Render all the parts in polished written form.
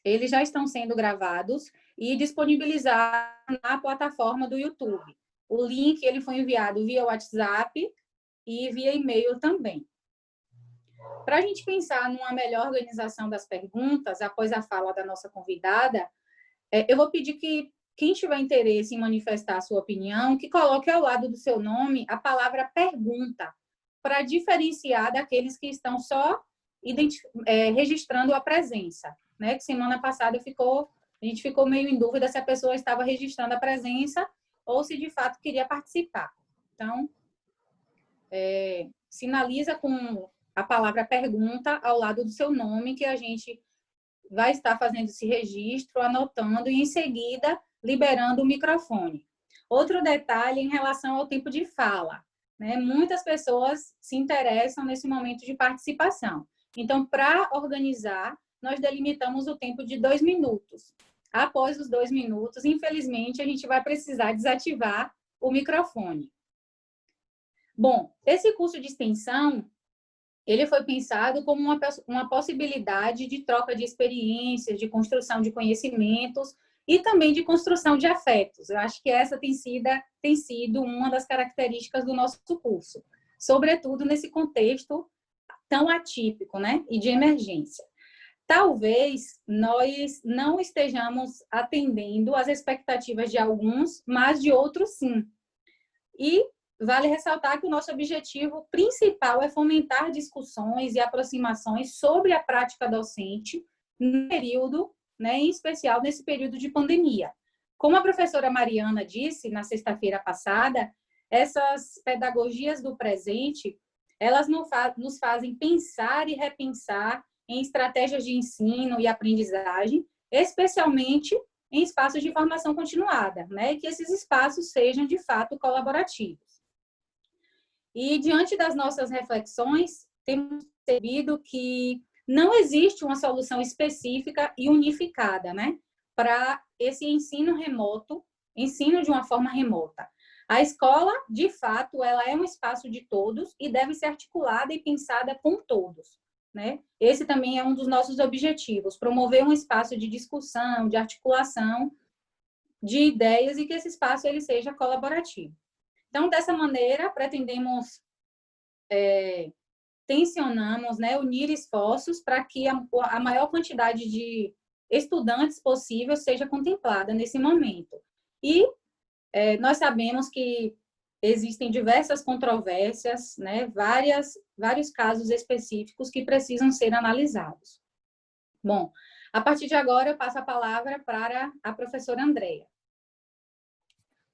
eles já estão sendo gravados e disponibilizados na plataforma do YouTube. O link ele foi enviado via WhatsApp e via e-mail também. Para a gente pensar numa melhor organização das perguntas, após a fala da nossa convidada, eu vou pedir que quem tiver interesse em manifestar a sua opinião, que coloque ao lado do seu nome a palavra pergunta, para diferenciar daqueles que estão só registrando a presença. Né? Que semana passada a gente ficou meio em dúvida se a pessoa estava registrando a presença ou se de fato queria participar. Então, sinaliza com a palavra pergunta ao lado do seu nome, que a gente vai estar fazendo esse registro, anotando e, em seguida, liberando o microfone. Outro detalhe em relação ao tempo de fala. Né? Muitas pessoas se interessam nesse momento de participação. Então, para organizar, nós delimitamos o tempo de 2 minutos. Após os 2 minutos, infelizmente, a gente vai precisar desativar o microfone. Bom, esse curso de extensão, ele foi pensado como uma possibilidade de troca de experiências, de construção de conhecimentos e também de construção de afetos. Eu acho que essa tem sido uma das características do nosso curso, sobretudo nesse contexto tão atípico, né, e de emergência. Talvez nós não estejamos atendendo às expectativas de alguns, mas de outros sim. E vale ressaltar que o nosso objetivo principal é fomentar discussões e aproximações sobre a prática docente no período, né, em especial nesse período de pandemia. Como a professora Mariana disse na sexta-feira passada, essas pedagogias do presente, elas nos fazem pensar e repensar em estratégias de ensino e aprendizagem, especialmente em espaços de formação continuada, né, e que esses espaços sejam, de fato, colaborativos. E, diante das nossas reflexões, temos percebido que não existe uma solução específica e unificada, né, para esse ensino remoto, ensino de uma forma remota. A escola, de fato, ela é um espaço de todos e deve ser articulada e pensada com todos, né? Esse também é um dos nossos objetivos, promover um espaço de discussão, de articulação de ideias e que esse espaço ele seja colaborativo. Então, dessa maneira, pretendemos, tensionamos, né, unir esforços para que a maior quantidade de estudantes possível seja contemplada nesse momento. E nós sabemos que existem diversas controvérsias, né, vários casos específicos que precisam ser analisados. Bom, a partir de agora eu passo a palavra para a professora Andreia.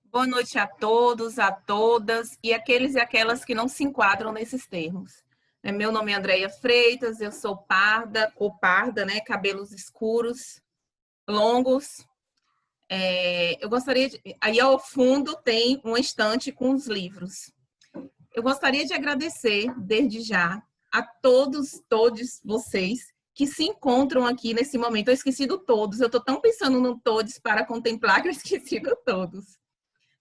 Boa noite a todos, a todas e aqueles e aquelas que não se enquadram nesses termos. Meu nome é Andreia Freitas, eu sou parda, ou parda, né, cabelos escuros, longos. Eu gostaria de... Aí ao fundo tem uma estante com os livros. Eu gostaria de agradecer, desde já, a todos vocês que se encontram aqui nesse momento. Eu esqueci do todos, eu estou tão pensando no todos para contemplar que eu esqueci do todos.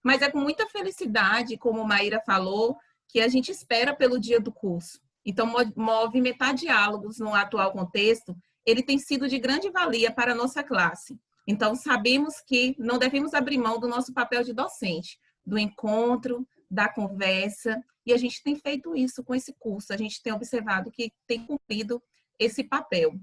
Mas é com muita felicidade, como Maíra falou, que a gente espera pelo dia do curso. Então, movimentar diálogos no atual contexto, ele tem sido de grande valia para a nossa classe. Então, sabemos que não devemos abrir mão do nosso papel de docente, do encontro, da conversa, e a gente tem feito isso com esse curso. A gente tem observado que tem cumprido esse papel.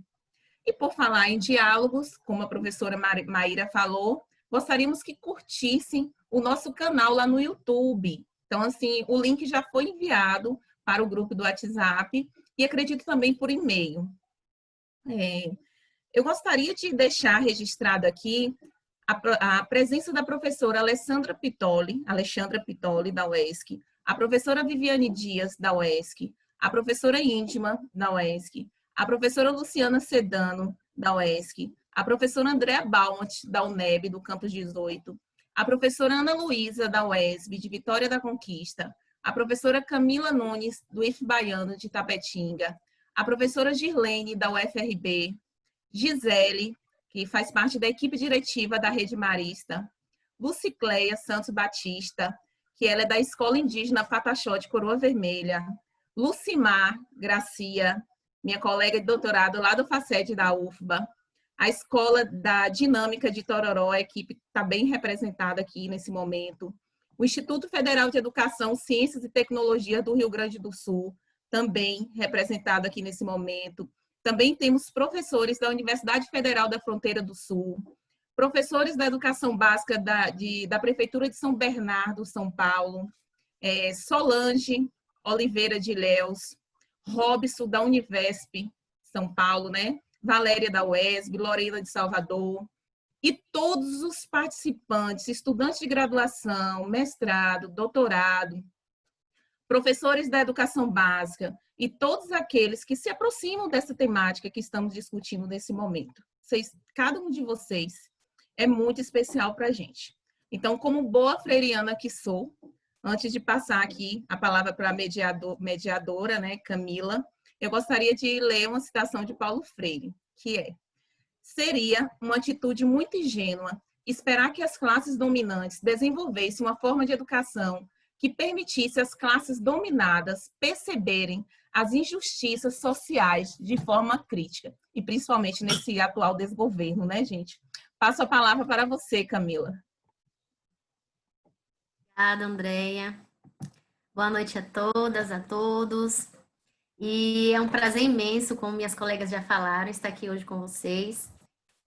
E por falar em diálogos, como a professora Maíra falou, gostaríamos que curtissem o nosso canal lá no YouTube. Então, assim, o link já foi enviado para o grupo do WhatsApp e acredito também por e-mail. Eu gostaria de deixar registrado aqui a presença da professora Alexandra Pitoli, da UESC, a professora Viviane Dias, da UESC, a professora Íntima, da UESC, a professora Luciana Sedano, da UESC, a professora Andréa Balmont, da UNEB, do Campus 18, a professora Ana Luísa, da UESB, de Vitória da Conquista, a professora Camila Nunes, do IF Baiano, de Tapetinga, a professora Girlene, da UFRB, Gisele, que faz parte da equipe diretiva da Rede Marista, Lucicleia Santos Batista, que ela é da Escola Indígena Pataxó de Coroa Vermelha, Lucimar Gracia, minha colega de doutorado lá do FACED da UFBA, A Escola da Dinâmica de Tororó, a equipe está bem representada aqui nesse momento. O Instituto Federal de Educação, Ciências e Tecnologia do Rio Grande do Sul, também representado aqui nesse momento. Também temos professores da Universidade Federal da Fronteira do Sul, professores da Educação Básica da Prefeitura de São Bernardo, São Paulo, Solange Oliveira de Ilhéus, Robson da Univesp, São Paulo, né? Valéria da UESB, Lorena de Salvador, e todos os participantes, estudantes de graduação, mestrado, doutorado, professores da educação básica e todos aqueles que se aproximam dessa temática que estamos discutindo nesse momento. Cada um de vocês é muito especial para a gente. Então, como boa freiriana que sou, antes de passar aqui a palavra para a mediadora, né, Camila, eu gostaria de ler uma citação de Paulo Freire, que é: seria uma atitude muito ingênua esperar que as classes dominantes desenvolvessem uma forma de educação que permitisse às classes dominadas perceberem as injustiças sociais de forma crítica, e principalmente nesse atual desgoverno, né, gente? Passo a palavra para você, Camila. Obrigada, Andréia. Boa noite a todas, a todos. E é um prazer imenso, como minhas colegas já falaram, estar aqui hoje com vocês.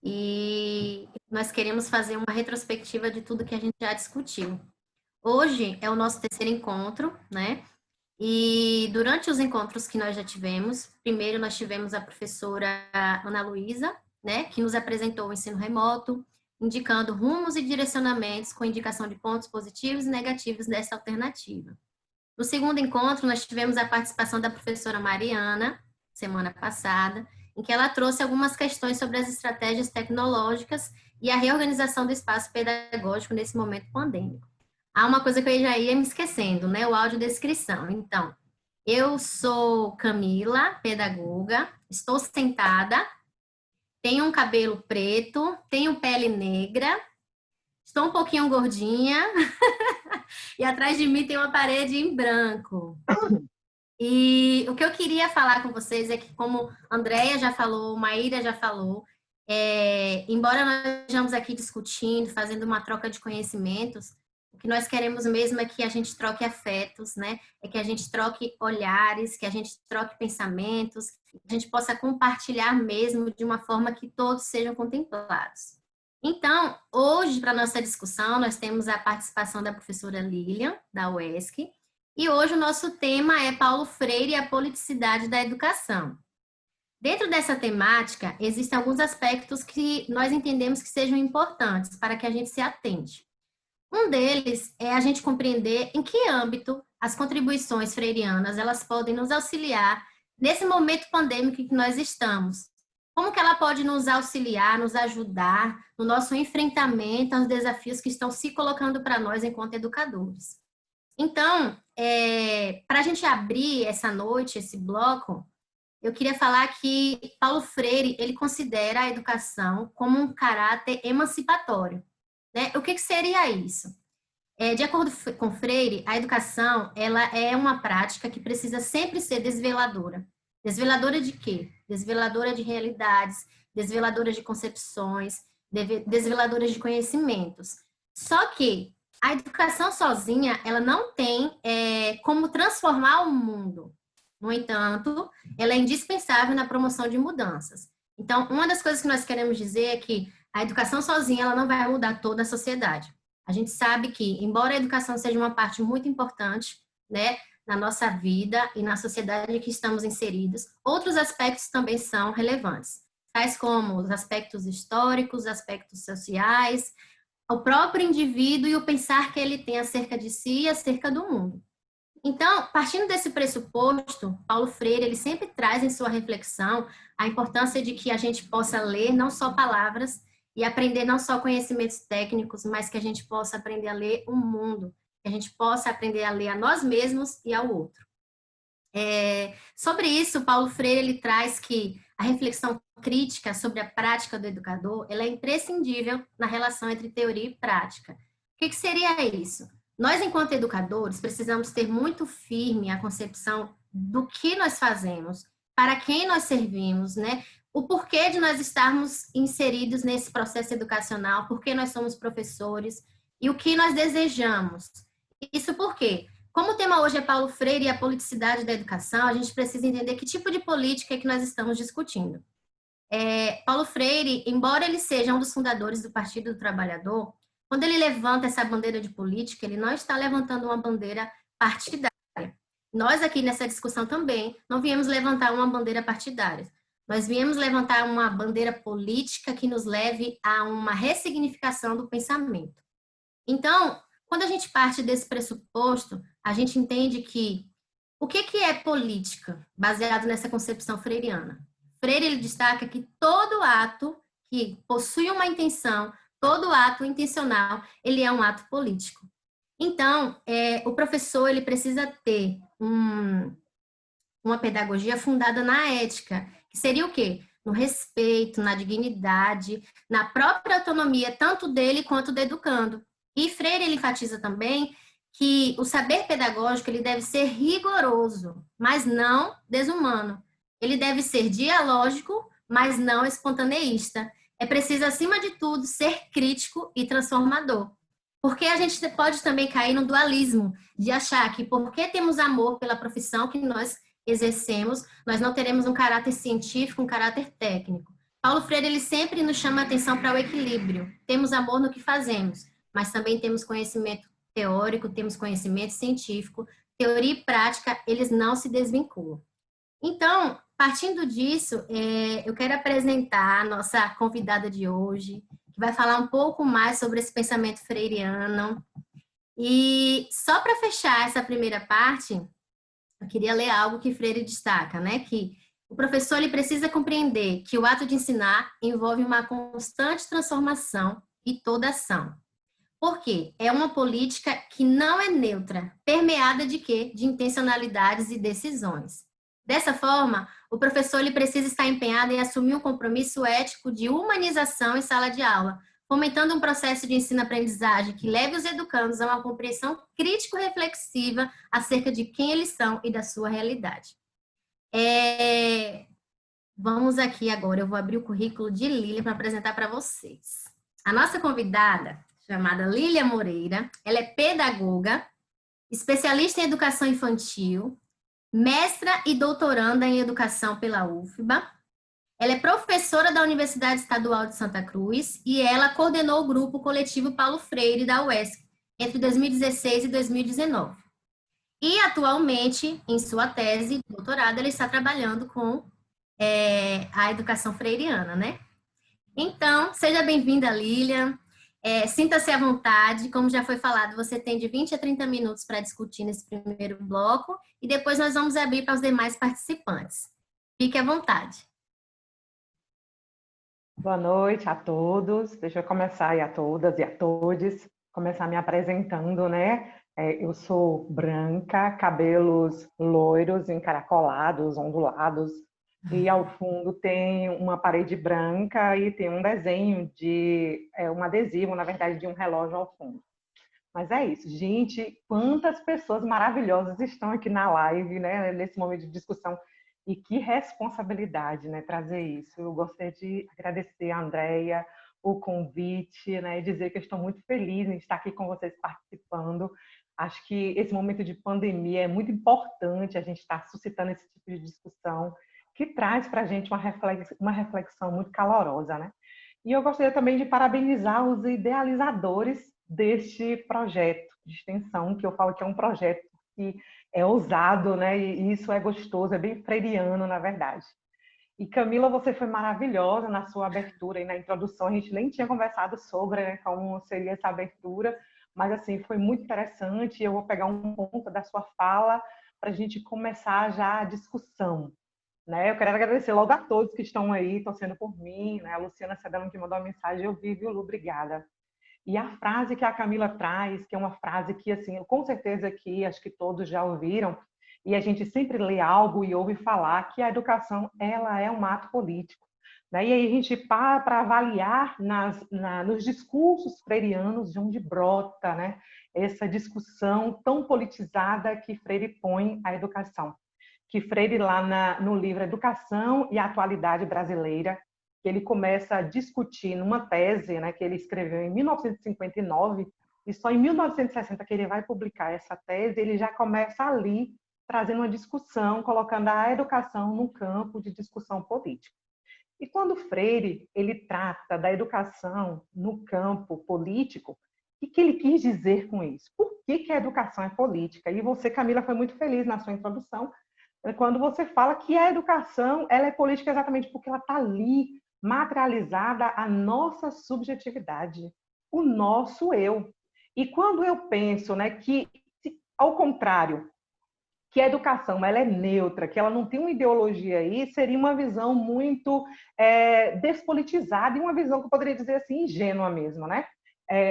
E nós queremos fazer uma retrospectiva de tudo que a gente já discutiu. Hoje é o nosso terceiro encontro, né? E durante os encontros que nós já tivemos, primeiro nós tivemos a professora Ana Luísa, né, que nos apresentou o ensino remoto, indicando rumos e direcionamentos com indicação de pontos positivos e negativos dessa alternativa. No segundo encontro, nós tivemos a participação da professora Mariana, semana passada, em que ela trouxe algumas questões sobre as estratégias tecnológicas e a reorganização do espaço pedagógico nesse momento pandêmico. Há uma coisa que eu já ia me esquecendo, né? O audiodescrição. Então, eu sou Camila, pedagoga, estou sentada, tenho um cabelo preto, tenho pele negra, estou um pouquinho gordinha e atrás de mim tem uma parede em branco. E o que eu queria falar com vocês é que, como a Andréia já falou, Maíra já falou, embora nós estejamos aqui discutindo, fazendo uma troca de conhecimentos, o que nós queremos mesmo é que a gente troque afetos, né? É que a gente troque olhares, que a gente troque pensamentos, que a gente possa compartilhar mesmo de uma forma que todos sejam contemplados. Então, hoje, para a nossa discussão, nós temos a participação da professora Lilian, da UESC, e hoje o nosso tema é Paulo Freire e a politicidade da educação. Dentro dessa temática, existem alguns aspectos que nós entendemos que sejam importantes para que a gente se atente. Um deles é a gente compreender em que âmbito as contribuições freirianas elas podem nos auxiliar nesse momento pandêmico que nós estamos. Como que ela pode nos auxiliar, nos ajudar no nosso enfrentamento aos desafios que estão se colocando para nós enquanto educadores. Então, para a gente abrir essa noite, esse bloco, eu queria falar que Paulo Freire, ele considera a educação como um caráter emancipatório. Né? O que seria isso? De acordo com Freire, a educação ela é uma prática que precisa sempre ser desveladora. Desveladora de quê? Desveladora de realidades, desveladora de concepções, desveladora de conhecimentos. Só que a educação sozinha, ela não tem como transformar o mundo. No entanto, ela é indispensável na promoção de mudanças. Então, uma das coisas que nós queremos dizer é que a educação sozinha ela não vai mudar toda a sociedade. A gente sabe que, embora a educação seja uma parte muito importante, né, na nossa vida e na sociedade em que estamos inseridos, outros aspectos também são relevantes, tais como os aspectos históricos, aspectos sociais, o próprio indivíduo e o pensar que ele tem acerca de si e acerca do mundo. Então, partindo desse pressuposto, Paulo Freire ele sempre traz em sua reflexão a importância de que a gente possa ler não só palavras e aprender não só conhecimentos técnicos, mas que a gente possa aprender a ler o mundo, que a gente possa aprender a ler a nós mesmos e ao outro. Sobre isso, Paulo Freire ele traz que a reflexão crítica sobre a prática do educador ela é imprescindível na relação entre teoria e prática. O que seria isso? Nós, enquanto educadores, precisamos ter muito firme a concepção do que nós fazemos, para quem nós servimos, né? o porquê de nós estarmos inseridos nesse processo educacional, por que nós somos professores e o que nós desejamos. Isso porque, como o tema hoje é Paulo Freire e a politicidade da educação, a gente precisa entender que tipo de política é que nós estamos discutindo. Paulo Freire, embora ele seja um dos fundadores do Partido do Trabalhador, quando ele levanta essa bandeira de política, ele não está levantando uma bandeira partidária. Nós aqui nessa discussão também não viemos levantar uma bandeira partidária. Nós viemos levantar uma bandeira política que nos leve a uma ressignificação do pensamento. Então, quando a gente parte desse pressuposto, a gente entende que o que é política, baseado nessa concepção freiriana? Freire ele destaca que todo ato que possui uma intenção, todo ato intencional, ele é um ato político. Então, o professor ele precisa ter uma pedagogia fundada na ética, que seria o quê? No respeito, na dignidade, na própria autonomia, tanto dele quanto do educando. E Freire ele enfatiza também que o saber pedagógico ele deve ser rigoroso, mas não desumano. Ele deve ser dialógico, mas não espontaneísta. É preciso, acima de tudo, ser crítico e transformador. Porque a gente pode também cair no dualismo de achar que porque temos amor pela profissão que nós exercemos, nós não teremos um caráter científico, um caráter técnico. Paulo Freire ele sempre nos chama a atenção para o equilíbrio. Temos amor no que fazemos, mas também temos conhecimento teórico, temos conhecimento científico, teoria e prática, eles não se desvinculam. Então, partindo disso, eu quero apresentar a nossa convidada de hoje, que vai falar um pouco mais sobre esse pensamento freiriano. E só para fechar essa primeira parte, eu queria ler algo que Freire destaca, né? Que o professor ele precisa compreender que o ato de ensinar envolve uma constante transformação e toda ação. Por quê? É uma política que não é neutra, permeada de quê? De intencionalidades e decisões. Dessa forma, o professor ele precisa estar empenhado em assumir um compromisso ético de humanização em sala de aula, fomentando um processo de ensino-aprendizagem que leve os educandos a uma compreensão crítico-reflexiva acerca de quem eles são e da sua realidade. Vamos aqui agora, eu vou abrir o currículo de Lília para apresentar para vocês. A nossa convidada, chamada Lília Moreira, ela é pedagoga, especialista em educação infantil, mestra e doutoranda em educação pela UFBA. Ela é professora da Universidade Estadual de Santa Cruz e ela coordenou o grupo coletivo Paulo Freire da UESC entre 2016 e 2019. E atualmente, em sua tese de doutorado, ela está trabalhando com a educação freiriana, né? Então, seja bem-vinda, Lília. Sinta-se à vontade, como já foi falado, você tem de 20 a 30 minutos para discutir nesse primeiro bloco e depois nós vamos abrir para os demais participantes. Fique à vontade. Boa noite a todos. Deixa eu começar aí a todas e a todos, começar me apresentando, né? Eu sou branca, cabelos loiros, encaracolados, ondulados, e ao fundo tem uma parede branca e tem um desenho de um adesivo, na verdade, de um relógio ao fundo. Mas é isso, gente, quantas pessoas maravilhosas estão aqui na live, né, nesse momento de discussão, e que responsabilidade, né, trazer isso. Eu gostaria de agradecer a Andreia o convite, né, e dizer que eu estou muito feliz em estar aqui com vocês participando. Acho que esse momento de pandemia é muito importante a gente estar suscitando esse tipo de discussão que traz para a gente uma reflexão muito calorosa, né? E eu gostaria também de parabenizar os idealizadores deste projeto de extensão, que eu falo que é um projeto que é ousado, né? E isso é gostoso, é bem freiriano, na verdade. E Camila, você foi maravilhosa na sua abertura e na introdução. A gente nem tinha conversado sobre, né, como seria essa abertura, mas assim foi muito interessante. Eu vou pegar um ponto da sua fala para a gente começar já a discussão. Né? Eu quero agradecer logo a todos que estão aí torcendo por mim, né? A Luciana Sedano que mandou uma mensagem, eu vi, viu, Lu, obrigada. E a frase que a Camila traz, que é uma frase que, assim, com certeza aqui, acho que todos já ouviram, e a gente sempre lê algo e ouve falar que a educação, ela é um ato político. Né? E aí a gente para avaliar nos discursos freirianos de onde brota, né, essa discussão tão politizada que Freire põe à educação. que Freire, lá no livro Educação e Atualidade Brasileira, que ele começa a discutir numa tese, né, que ele escreveu em 1959, e só em 1960 que ele vai publicar essa tese, ele já começa ali trazendo uma discussão, colocando a educação no campo de discussão política. E quando Freire ele trata da educação no campo político, o que ele quis dizer com isso? Por que a educação é política? E você, Camila, foi muito feliz na sua introdução, quando você fala que a educação ela é política exatamente porque ela está ali, materializada a nossa subjetividade, o nosso eu. E quando eu penso, né, que, ao contrário, que a educação ela é neutra, que ela não tem uma ideologia aí, seria uma visão muito despolitizada e uma visão que eu poderia dizer assim, ingênua mesmo, né?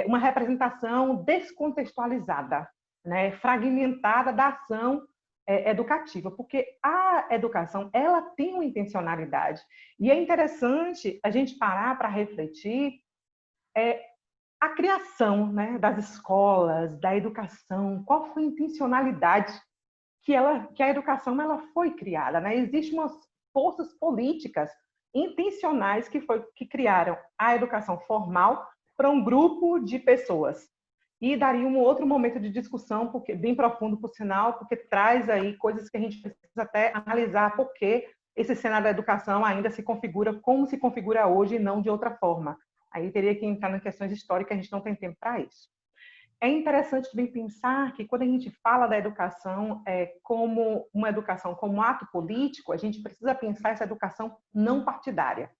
Uma representação descontextualizada, né? Fragmentada da ação educativa, porque a educação ela tem uma intencionalidade. E é interessante a gente parar para refletir a criação, né, das escolas, da educação, qual foi a intencionalidade que a educação ela foi criada, né? Existem umas forças políticas intencionais que criaram a educação formal para um grupo de pessoas. E daria um outro momento de discussão, porque bem profundo, por sinal, porque traz aí coisas que a gente precisa até analisar por que esse cenário da educação ainda se configura como se configura hoje e não de outra forma. Aí teria que entrar em questões históricas, a gente não tem tempo para isso. É interessante também pensar que quando a gente fala da educação como uma educação como ato político, a gente precisa pensar essa educação não partidária.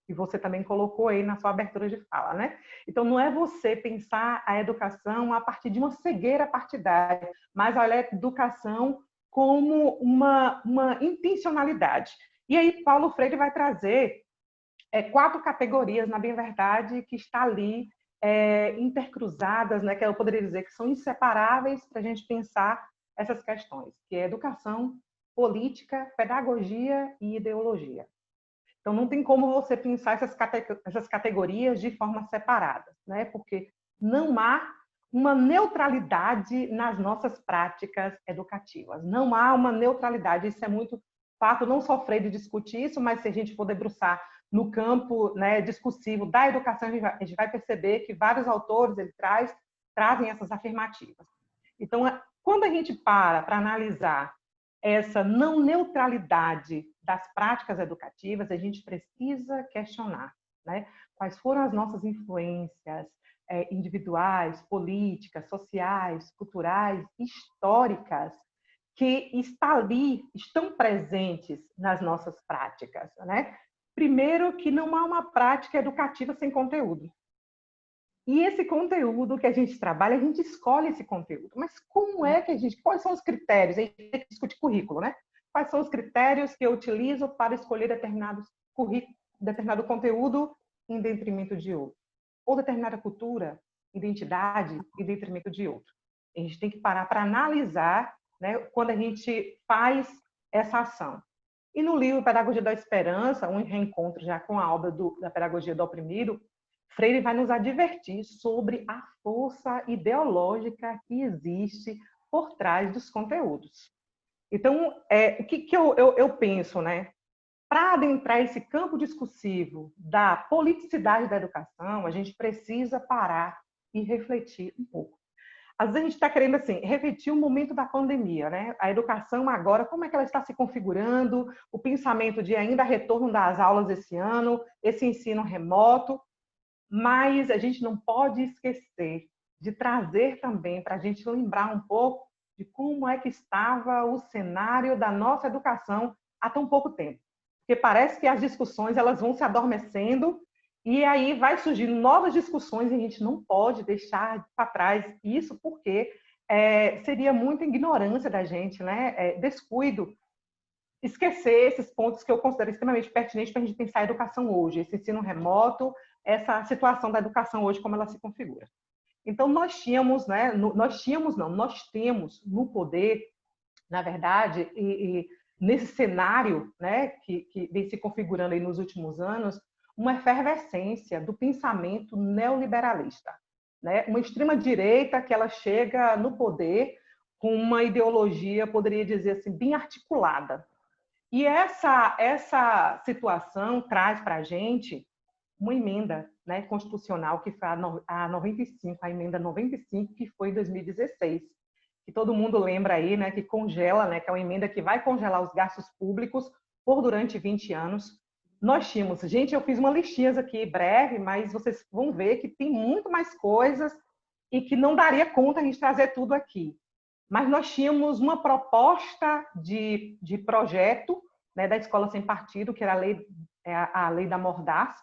E você também colocou aí na sua abertura de fala, né? Então, não é você pensar a educação a partir de uma cegueira partidária, mas olha a educação como uma intencionalidade. E aí, Paulo Freire vai trazer 4 categorias, na bem verdade, que está ali intercruzadas, né, que eu poderia dizer que são inseparáveis para a gente pensar essas questões, que é educação, política, pedagogia e ideologia. Então, não tem como você pensar essas categorias de forma separada, né, porque não há uma neutralidade nas nossas práticas educativas. Não há uma neutralidade, isso é muito fato, não só Freire discutir isso, mas se a gente for debruçar no campo, né, discursivo da educação, a gente vai perceber que vários autores trazem essas afirmativas. Então, quando a gente para analisar essa não neutralidade das práticas educativas, a gente precisa questionar, né, quais foram as nossas influências individuais, políticas, sociais, culturais, históricas, que estão presentes nas nossas práticas, né? Primeiro, que não há uma prática educativa sem conteúdo. E esse conteúdo que a gente trabalha, a gente escolhe esse conteúdo. Mas como é que quais são os critérios? A gente tem que discutir currículo, né? Quais são os critérios que eu utilizo para escolher determinado conteúdo em detrimento de outro? Ou determinada cultura, identidade, em detrimento de outro. A gente tem que parar para analisar, né, quando a gente faz essa ação. E no livro Pedagogia da Esperança, um reencontro já com a obra da Pedagogia do Oprimido, Freire vai nos advertir sobre a força ideológica que existe por trás dos conteúdos. Então, o que eu penso, né? Para adentrar esse campo discursivo da politicidade da educação, a gente precisa parar e refletir um pouco. Às vezes a gente está querendo assim, refletir o momento da pandemia, né? A educação agora, como é que ela está se configurando, o pensamento de ainda retorno das aulas esse ano, esse ensino remoto, mas a gente não pode esquecer de trazer também para a gente lembrar um pouco de como é que estava o cenário da nossa educação há tão pouco tempo. Porque parece que as discussões elas vão se adormecendo e aí vai surgindo novas discussões e a gente não pode deixar para trás isso, porque seria muita ignorância da gente, né? Descuido, esquecer esses pontos que eu considero extremamente pertinentes para a gente pensar a educação hoje, esse ensino remoto, essa situação da educação hoje, como ela se configura. Então, nós temos no poder, na verdade, nesse cenário, né, que vem se configurando aí nos últimos anos, uma efervescência do pensamento neoliberalista, né? Uma extrema-direita que ela chega no poder com uma ideologia, poderia dizer assim, bem articulada, E essa situação traz para a gente uma emenda, né, constitucional, que foi a 95, a emenda 95, que foi em 2016, que todo mundo lembra aí, né, que congela, né, que é uma emenda que vai congelar os gastos públicos por durante 20 anos. Nós tínhamos, gente, eu fiz uma listinha aqui breve, mas vocês vão ver que tem muito mais coisas e que não daria conta a gente trazer tudo aqui. Mas nós tínhamos uma proposta de projeto, né, da Escola Sem Partido, que era a lei da Mordaz,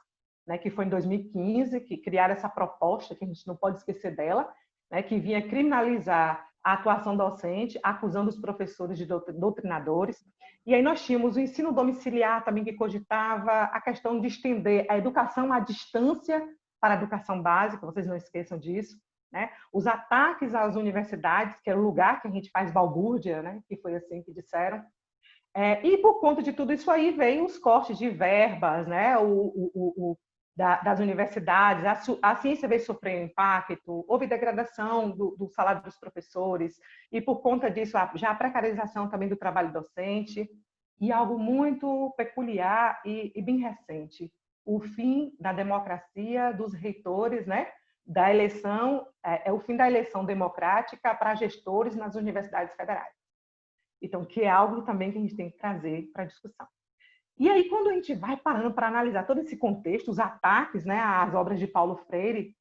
né, que foi em 2015, que criaram essa proposta, que a gente não pode esquecer dela, né, que vinha criminalizar a atuação docente, acusando os professores de doutrinadores. E aí nós tínhamos o ensino domiciliar também, que cogitava a questão de estender a educação à distância para a educação básica, vocês não esqueçam disso, né? Os ataques às universidades, que é o lugar que a gente faz balbúrdia, né? Que foi assim que disseram. E por conta de tudo isso aí veio os cortes de verbas, né? Das universidades, a ciência veio sofrer impacto, houve degradação do salário dos professores, e por conta disso, já a precarização também do trabalho docente, e algo muito peculiar e bem recente, o fim da democracia dos reitores, né? Da eleição, o fim da eleição democrática para gestores nas universidades federais. Então, que é algo também que a gente tem que trazer para a discussão. E aí, quando a gente vai parando para analisar todo esse contexto, os ataques, né, às obras de Paulo Freire,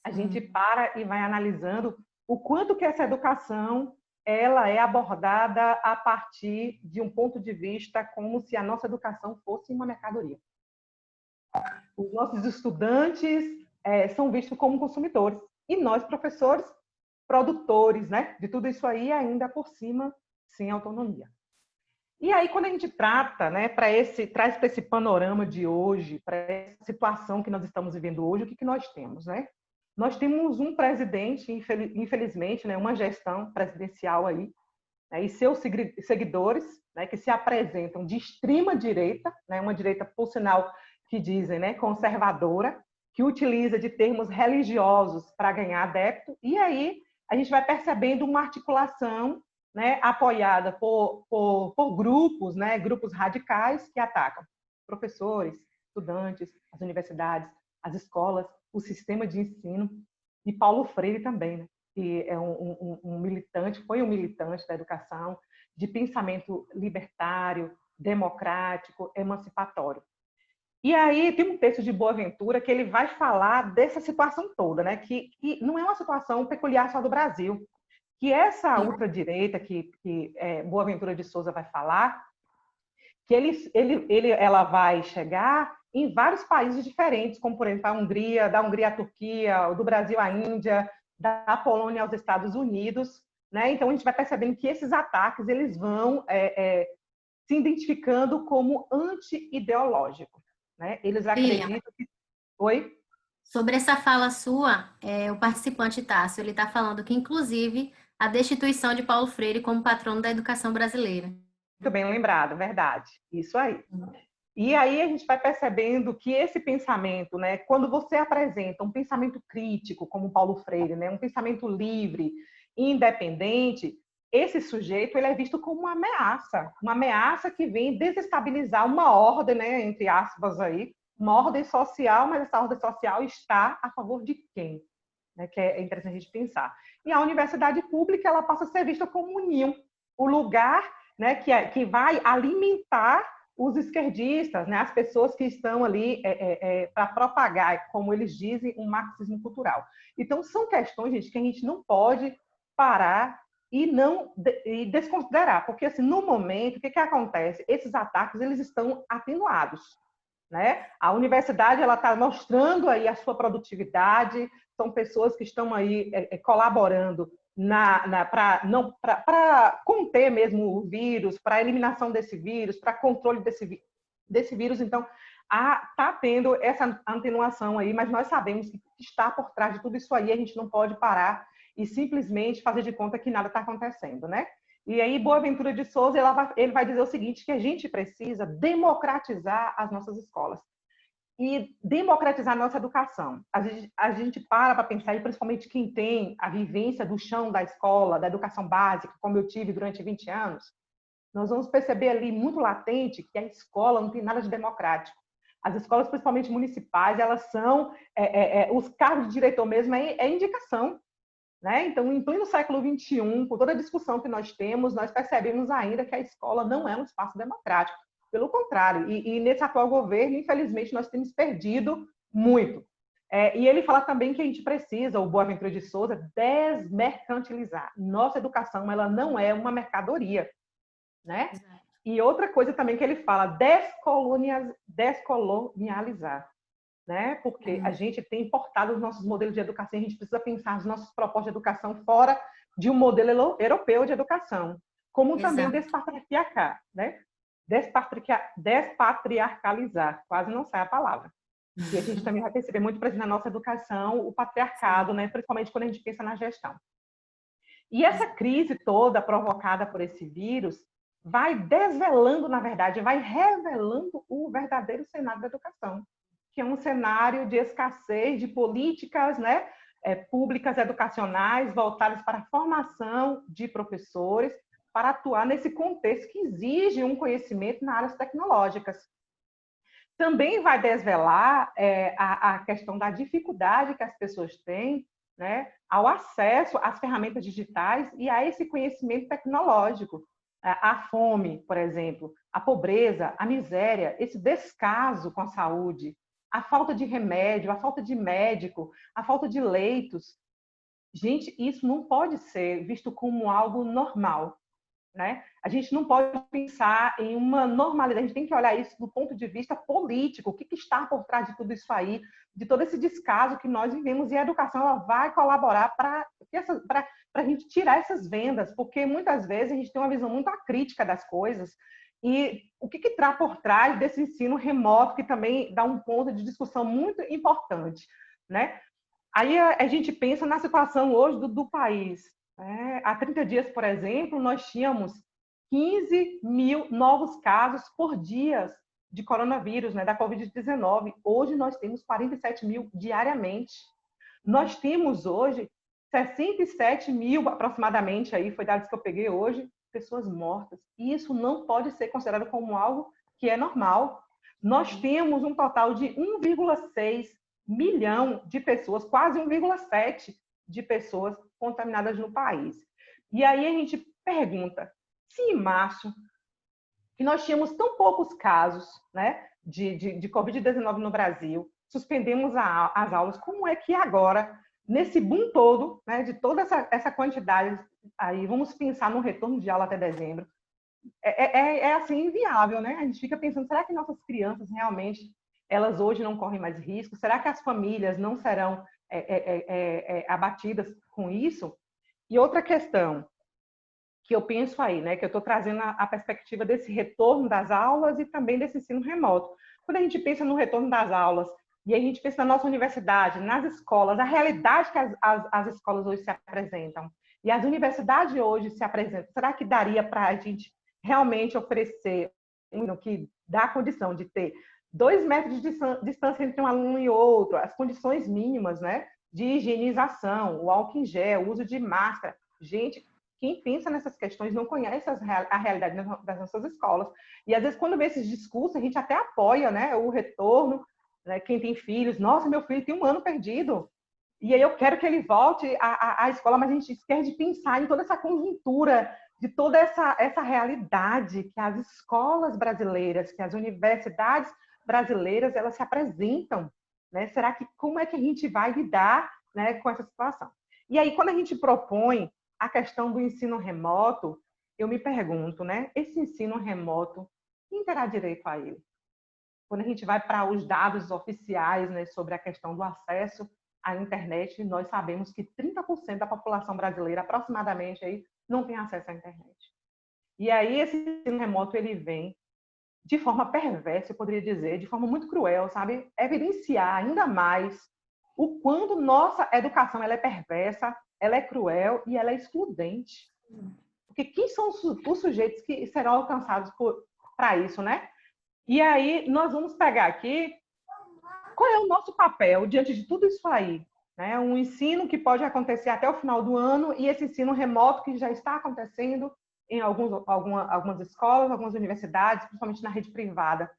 a gente para e vai analisando o quanto que essa educação ela é abordada a partir de um ponto de vista como se a nossa educação fosse uma mercadoria. Os nossos estudantes são vistos como consumidores e nós, professores, produtores, né, de tudo isso aí, ainda por cima, sem autonomia. E aí, quando a gente trata, né, traz para esse panorama de hoje, para essa situação que nós estamos vivendo hoje, o que nós temos, né? Nós temos um presidente, infelizmente, né, uma gestão presidencial aí, né, e seus seguidores, né, que se apresentam de extrema direita, né, uma direita, por sinal, que dizem, né, conservadora, que utiliza de termos religiosos para ganhar adepto, e aí a gente vai percebendo uma articulação, né, apoiada por grupos, né, grupos radicais que atacam professores, estudantes, as universidades, as escolas, o sistema de ensino, e Paulo Freire também, né, que é um militante, foi um militante da educação, de pensamento libertário, democrático, emancipatório. E aí tem um texto de Boaventura que ele vai falar dessa situação toda, né, que não é uma situação peculiar só do Brasil, que essa ultradireita que Boaventura de Souza vai falar, que ela vai chegar em vários países diferentes, como, por exemplo, a Hungria, da Hungria à Turquia, do Brasil à Índia, da Polônia aos Estados Unidos, né? Então, a gente vai percebendo que esses ataques eles vão se identificando como anti-ideológicos, né? Eles acreditam que... Oi? Sobre essa fala sua, o participante Tássio, ele está falando que, inclusive, a destituição de Paulo Freire como patrono da educação brasileira. Muito bem lembrado, verdade. Isso aí. E aí a gente vai percebendo que esse pensamento, né, quando você apresenta um pensamento crítico, como Paulo Freire, né, um pensamento livre, independente, esse sujeito ele é visto como uma ameaça que vem desestabilizar uma ordem, né, entre aspas aí, uma ordem social, mas essa ordem social está a favor de quem? Né, que é interessante a gente pensar. E a universidade pública ela passa a ser vista como um ninho, o lugar, né, que vai alimentar os esquerdistas, né, as pessoas que estão ali para propagar, como eles dizem, um marxismo cultural. Então, são questões, gente, que a gente não pode parar e desconsiderar, porque assim, no momento, o que acontece? Esses ataques eles estão atenuados. Né? A universidade ela está mostrando aí a sua produtividade, são pessoas que estão aí colaborando para conter mesmo o vírus, para a eliminação desse vírus, para controle desse vírus. Então, está tendo essa atenuação aí, mas nós sabemos que está por trás de tudo isso aí, a gente não pode parar e simplesmente fazer de conta que nada está acontecendo, né? E aí, Boaventura de Souza, ele vai dizer o seguinte, que a gente precisa democratizar as nossas escolas e democratizar a nossa educação. A gente para pensar, e principalmente quem tem a vivência do chão da escola, da educação básica, como eu tive durante 20 anos, nós vamos perceber ali muito latente que a escola não tem nada de democrático. As escolas, principalmente municipais, elas são, os cargos de diretor mesmo é indicação. Né? Então, em pleno século XXI, com toda a discussão que nós temos, nós percebemos ainda que a escola não é um espaço democrático. Pelo contrário, e nesse atual governo, infelizmente, nós temos perdido muito. E ele fala também que a gente precisa, o Boaventura de Souza, desmercantilizar. Nossa educação, ela não é uma mercadoria. Né? E outra coisa também que ele fala, descolonializar. Né? Porque a gente tem importado os nossos modelos de educação, a gente precisa pensar as nossas propostas de educação fora de um modelo europeu de educação, como também despatriarcar, né? Despatriarcalizar, quase não sai a palavra. E a gente também vai perceber muito presente na nossa educação o patriarcado, né? Principalmente quando a gente pensa na gestão. E essa crise toda provocada por esse vírus vai desvelando, na verdade, vai revelando o verdadeiro cenário da educação, que é um cenário de escassez de políticas, né, públicas educacionais voltadas para a formação de professores para atuar nesse contexto que exige um conhecimento nas áreas tecnológicas. Também vai desvelar a questão da dificuldade que as pessoas têm, né, ao acesso às ferramentas digitais e a esse conhecimento tecnológico. A fome, por exemplo, a pobreza, a miséria, esse descaso com a saúde, a falta de remédio, a falta de médico, a falta de leitos. Gente, isso não pode ser visto como algo normal, né? A gente não pode pensar em uma normalidade, a gente tem que olhar isso do ponto de vista político, o que está por trás de tudo isso aí, de todo esse descaso que nós vivemos, e a educação ela vai colaborar para a gente tirar essas vendas, porque muitas vezes a gente tem uma visão muito acrítica das coisas, e o que está por trás desse ensino remoto, que também dá um ponto de discussão muito importante, né? Aí a gente pensa na situação hoje do país. Há 30 dias, por exemplo, nós tínhamos 15 mil novos casos por dia de coronavírus, né, da Covid-19. Hoje nós temos 47 mil diariamente. Nós temos hoje 67 mil, aproximadamente, aí foi dados que eu peguei hoje, pessoas mortas. E isso não pode ser considerado como algo que é normal. Nós temos um total de 1,6 milhão de pessoas, quase 1,7 de pessoas contaminadas no país. E aí a gente pergunta, se em março, que nós tínhamos tão poucos casos, né, de Covid-19 no Brasil, suspendemos as aulas, como é que agora, nesse boom todo, né, de toda essa quantidade, aí vamos pensar no retorno de aula até dezembro, assim inviável, né? A gente fica pensando, será que nossas crianças realmente, elas hoje não correm mais risco? Será que as famílias não serão abatidas com isso? E outra questão que eu penso aí, né, que eu estou trazendo a perspectiva desse retorno das aulas e também desse ensino remoto. Quando a gente pensa no retorno das aulas e a gente pensa na nossa universidade, nas escolas, a realidade que as escolas hoje se apresentam e as universidades hoje se apresentam, será que daria para a gente realmente oferecer um que dá a condição de ter 2 metros de distância entre um aluno e outro, as condições mínimas, né, de higienização, o álcool em gel, o uso de máscara? Gente, quem pensa nessas questões não conhece a realidade das nossas escolas. E, às vezes, quando vê esses discursos, a gente até apoia, né, o retorno, né, quem tem filhos. Nossa, meu filho tem 1 ano perdido. E aí eu quero que ele volte à escola, mas a gente esquece de pensar em toda essa conjuntura, de toda essa realidade que as escolas brasileiras, que as universidades brasileiras, elas se apresentam. Né? Como é que a gente vai lidar, né, com essa situação? E aí, quando a gente propõe a questão do ensino remoto, eu me pergunto, né? Esse ensino remoto, quem terá direito a ele? Quando a gente vai para os dados oficiais, né, sobre a questão do acesso à internet, nós sabemos que 30% da população brasileira, aproximadamente, aí, não tem acesso à internet. E aí esse ensino remoto, ele vem de forma perversa, eu poderia dizer, de forma muito cruel, sabe? Evidenciar ainda mais o quanto nossa educação ela é perversa, ela é cruel e ela é excludente. Porque quem são os sujeitos que serão alcançados para isso, né? E aí nós vamos pegar aqui qual é o nosso papel diante de tudo isso aí, né? Um ensino que pode acontecer até o final do ano e esse ensino remoto que já está acontecendo em algumas escolas, algumas universidades, principalmente na rede privada.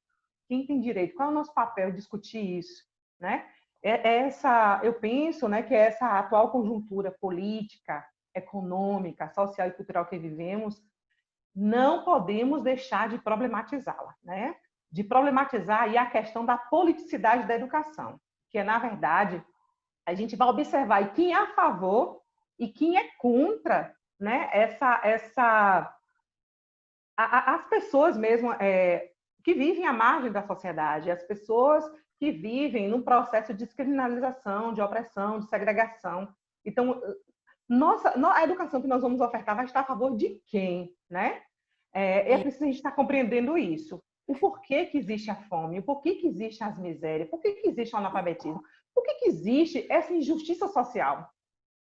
Quem tem direito? Qual é o nosso papel discutir isso, né? Eu penso, né, que essa atual conjuntura política, econômica, social e cultural que vivemos, não podemos deixar de problematizá-la, né? De problematizar aí a questão da politicidade da educação, que é, na verdade, a gente vai observar quem é a favor e quem é contra, né? As pessoas mesmo que vivem à margem da sociedade, as pessoas que vivem num processo de descriminalização, de opressão, de segregação. Então, a educação que nós vamos ofertar vai estar a favor de quem, né? É preciso a gente estar compreendendo isso. O porquê que existe a fome, o porquê que existe as misérias, por que existe o analfabetismo, por que existe essa injustiça social,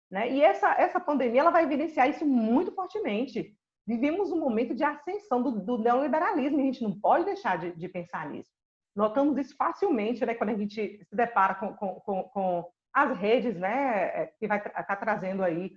né? E essa pandemia ela vai evidenciar isso muito fortemente. Vivemos um momento de ascensão do neoliberalismo e a gente não pode deixar de pensar nisso. Notamos isso facilmente, né, quando a gente se depara com as redes, né, que vai estar trazendo aí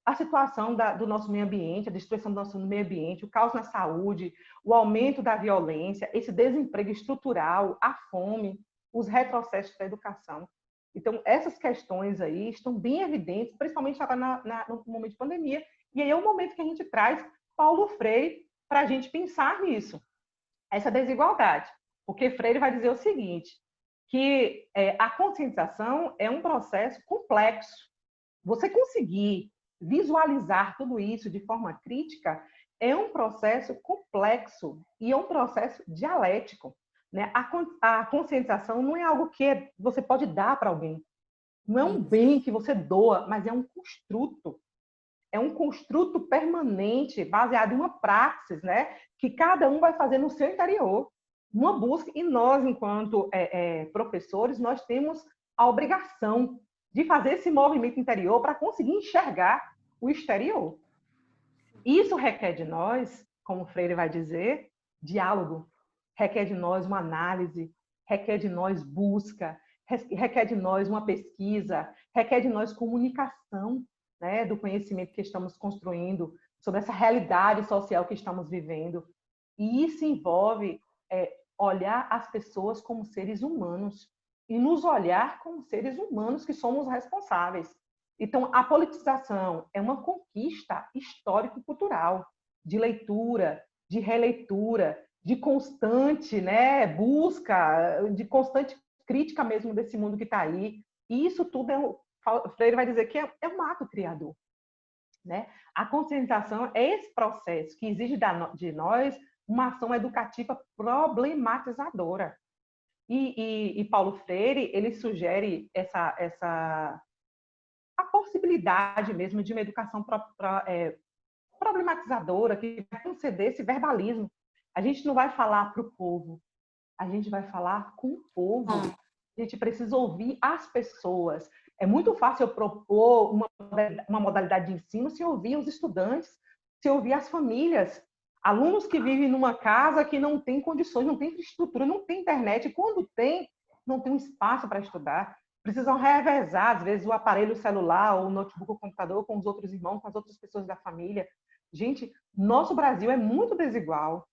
a situação do nosso meio ambiente, a destruição do nosso meio ambiente, o caos na saúde, o aumento da violência, esse desemprego estrutural, a fome, os retrocessos da educação. Então, essas questões aí estão bem evidentes, principalmente agora no momento de pandemia, e aí é o momento que a gente traz Paulo Freire para a gente pensar nisso, essa desigualdade. Porque Freire vai dizer o seguinte, que a conscientização é um processo complexo. Você conseguir visualizar tudo isso de forma crítica é um processo complexo e é um processo dialético, né? A conscientização não é algo que você pode dar para alguém. Não é um bem que você doa, mas é um construto. É um construto permanente, baseado em uma praxis, né? Que cada um vai fazer no seu interior. Uma busca, e nós, enquanto professores, nós temos a obrigação de fazer esse movimento interior para conseguir enxergar o exterior. Isso requer de nós, como Freire vai dizer, diálogo, requer de nós uma análise, requer de nós busca, requer de nós uma pesquisa, requer de nós comunicação, né, do conhecimento que estamos construindo sobre essa realidade social que estamos vivendo. E isso envolve olhar as pessoas como seres humanos e nos olhar como seres humanos que somos responsáveis. Então, a politização é uma conquista histórico-cultural, de leitura, de releitura, de constante, né, busca, de constante crítica mesmo desse mundo que está aí. E isso tudo, Freire vai dizer que é um ato criador, né? A conscientização é esse processo que exige de nós uma ação educativa problematizadora. E Paulo Freire, ele sugere a possibilidade mesmo de uma educação problematizadora, que vai conceder esse verbalismo. A gente não vai falar para o povo, a gente vai falar com o povo. A gente precisa ouvir as pessoas. É muito fácil eu propor uma modalidade de ensino se ouvir os estudantes, se ouvir as famílias. Alunos que vivem numa casa que não tem condições, não tem infraestrutura, não tem internet. E quando tem, não tem um espaço para estudar. Precisam revezar, às vezes, o aparelho celular, ou o notebook, ou o computador com os outros irmãos, com as outras pessoas da família. Gente, nosso Brasil é muito desigual.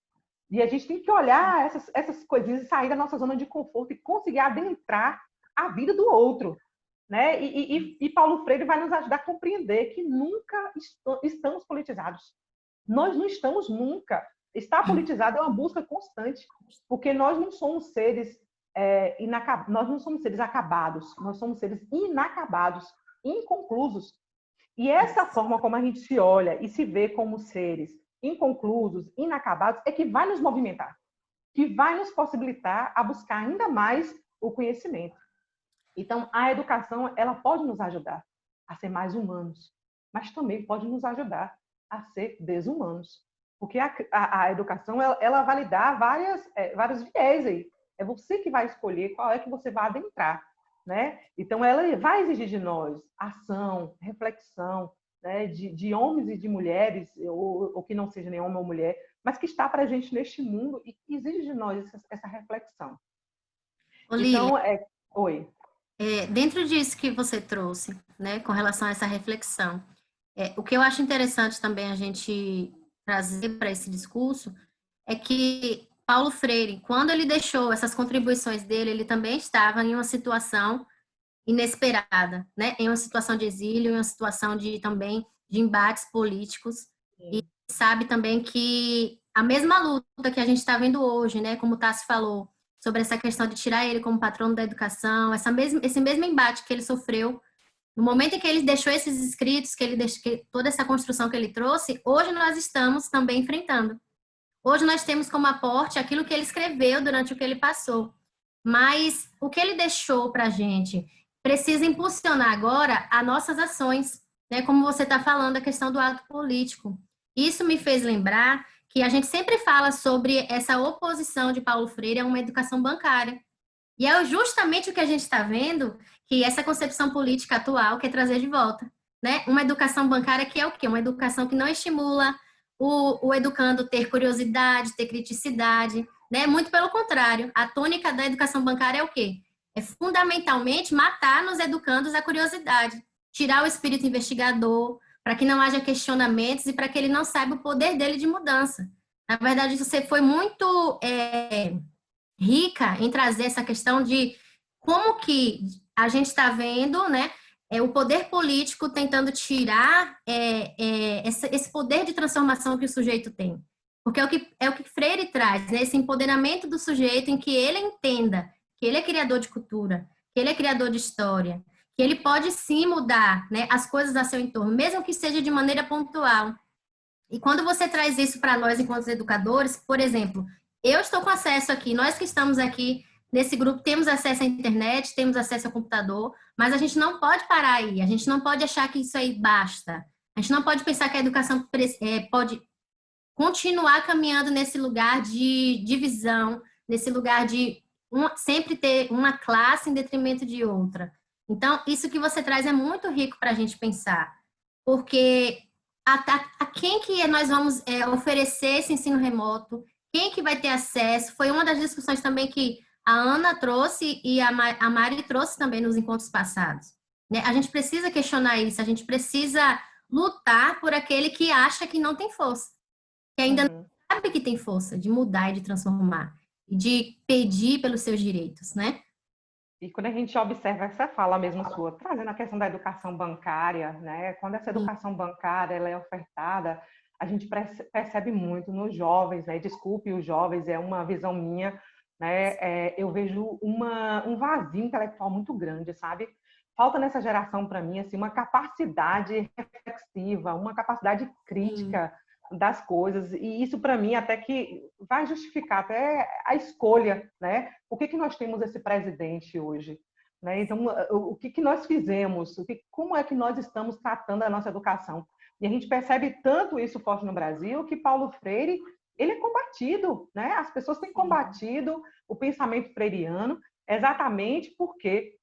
E a gente tem que olhar essas coisinhas e sair da nossa zona de conforto e conseguir adentrar a vida do outro, né? E Paulo Freire vai nos ajudar a compreender que nunca estamos politizados. Nós não estamos nunca. Estar politizado é uma busca constante, porque nós não somos seres nós não somos seres acabados, nós somos seres inacabados, inconclusos. E essa forma como a gente se olha e se vê como seres inconclusos, inacabados, é que vai nos movimentar, que vai nos possibilitar a buscar ainda mais o conhecimento. Então, a educação, ela pode nos ajudar a ser mais humanos, mas também pode nos ajudar a ser desumanos. Porque a educação, ela vai lhe dar vários viés aí. É você que vai escolher qual é que você vai adentrar, né? Então, ela vai exigir de nós ação, reflexão, né? De homens e de mulheres, ou que não seja nem homem ou mulher, mas que está presente neste mundo e que exige de nós essa reflexão. Então, oi. Dentro disso que você trouxe, né, com relação a essa reflexão, o que eu acho interessante também a gente trazer para esse discurso é que Paulo Freire, quando ele deixou essas contribuições dele, ele também estava em uma situação inesperada, né? Em uma situação de exílio, em uma situação também de embates políticos. E sabe também que a mesma luta que a gente está vendo hoje, né? Como o Tassi falou, sobre essa questão de tirar ele como patrono da educação, esse mesmo embate que ele sofreu, no momento em que ele deixou esses escritos, toda essa construção que ele trouxe, hoje nós estamos também enfrentando. Hoje nós temos como aporte aquilo que ele escreveu durante o que ele passou. Mas o que ele deixou para a gente precisa impulsionar agora as nossas ações, né? Como você está falando, a questão do ato político. Isso me fez lembrar que a gente sempre fala sobre essa oposição de Paulo Freire a uma educação bancária. E é justamente o que a gente está vendo, que essa concepção política atual quer trazer de volta, né? Uma educação bancária que é o quê? Uma educação que não estimula o educando ter curiosidade, ter criticidade, né? Muito pelo contrário, a tônica da educação bancária é o quê? É fundamentalmente matar nos educandos a curiosidade, tirar o espírito investigador, para que não haja questionamentos e para que ele não saiba o poder dele de mudança. Na verdade, você foi muito rica em trazer essa questão de como que a gente está vendo, né, o poder político tentando tirar esse poder de transformação que o sujeito tem. Porque é o que Freire traz, né, esse empoderamento do sujeito em que ele entenda que ele é criador de cultura, que ele é criador de história, que ele pode sim mudar, né, as coisas a seu entorno, mesmo que seja de maneira pontual. E quando você traz isso para nós, enquanto educadores, por exemplo, eu estou com acesso aqui, nós que estamos aqui nesse grupo temos acesso à internet, temos acesso ao computador, mas a gente não pode parar aí, a gente não pode achar que isso aí basta. A gente não pode pensar que a educação pode continuar caminhando nesse lugar de divisão, nesse lugar de sempre ter uma classe em detrimento de outra. Então, isso que você traz é muito rico para a gente pensar, porque a quem que nós vamos oferecer esse ensino remoto, quem que vai ter acesso, foi uma das discussões também que a Ana trouxe e a Mari trouxe também nos encontros passados. Né? A gente precisa questionar isso, a gente precisa lutar por aquele que acha que não tem força, que ainda não sabe que tem força de mudar e de transformar, e de pedir pelos seus direitos, né? E quando a gente observa essa fala mesmo sua, trazendo a questão da educação bancária, né? Quando essa educação bancária ela é ofertada, a gente percebe muito nos jovens, né? Desculpe os jovens, é uma visão minha, né? Eu vejo um vazio intelectual muito grande, sabe? Falta nessa geração, para mim, assim, uma capacidade reflexiva, uma capacidade crítica das coisas, e isso para mim até que vai justificar até a escolha, né? Por que nós temos esse presidente hoje, né? Então, o que nós fizemos, como é que nós estamos tratando a nossa educação? E a gente percebe tanto isso forte no Brasil que Paulo Freire, ele é combatido, né? As pessoas têm combatido o pensamento freiriano exatamente porque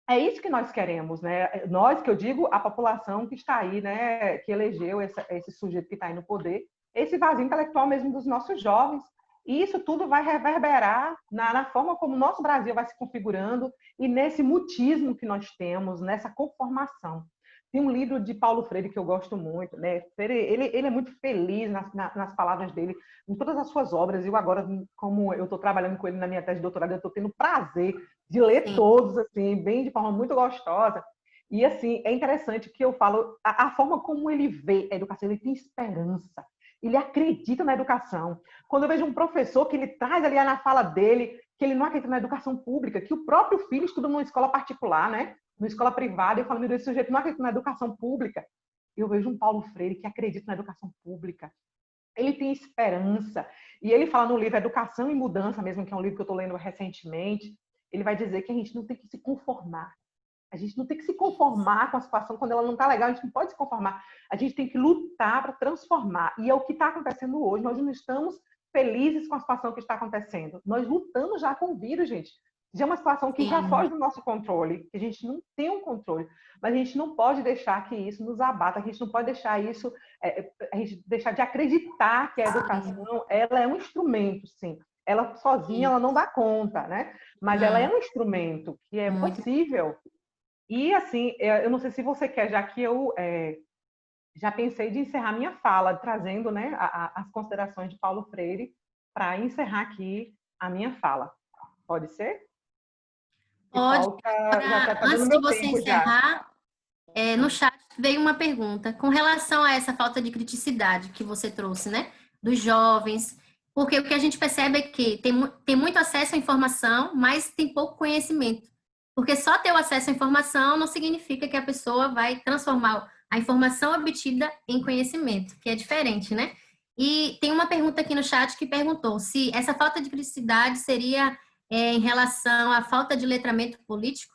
é isso que nós queremos, né? Nós, que eu digo, a população que está aí, né? Que elegeu esse sujeito que está aí no poder, esse vazio intelectual mesmo dos nossos jovens. E isso tudo vai reverberar na forma como o nosso Brasil vai se configurando e nesse mutismo que nós temos, nessa conformação. Tem um livro de Paulo Freire que eu gosto muito, né? Ele é muito feliz nas palavras dele, em todas as suas obras. Eu agora, como eu estou trabalhando com ele na minha tese de doutorado, eu estou tendo prazer de ler todos, assim, bem de forma muito gostosa. E, assim, é interessante que eu falo, a forma como ele vê a educação, ele tem esperança, ele acredita na educação. Quando eu vejo um professor que ele traz ali na fala dele, que ele não acredita na educação pública, que o próprio filho estuda numa escola particular, né? Numa escola privada, eu falo, meu Deus, esse sujeito não acredita na educação pública. Eu vejo um Paulo Freire que acredita na educação pública. Ele tem esperança. E ele fala no livro Educação e Mudança, mesmo que é um livro que eu estou lendo recentemente, ele vai dizer que a gente não tem que se conformar. A gente não tem que se conformar com a situação quando ela não está legal, a gente não pode se conformar. A gente tem que lutar para transformar. E é o que está acontecendo hoje. Nós não estamos felizes com a situação que está acontecendo. Nós lutamos já com o vírus, gente. Já é uma situação que já foge do nosso controle, que a gente não tem um controle. Mas a gente não pode deixar que isso nos abata, a gente não pode deixar isso, a gente deixar de acreditar que a educação ela é um instrumento, sim. Ela sozinha ela não dá conta, né? Mas ela é um instrumento que é possível. E assim, eu não sei se você quer, já pensei de encerrar minha fala, trazendo, né, as considerações de Paulo Freire para encerrar aqui a minha fala. Pode ser? Pode. Já está dando Antes de meu você tempo já. encerrar, no chat veio uma pergunta com relação a essa falta de criticidade que você trouxe, né? Dos jovens. Porque o que a gente percebe é que tem muito acesso à informação, mas tem pouco conhecimento. Porque só ter o acesso à informação não significa que a pessoa vai transformar a informação obtida em conhecimento, que é diferente, né? E tem uma pergunta aqui no chat que perguntou se essa falta de criticidade seria em relação à falta de letramento político?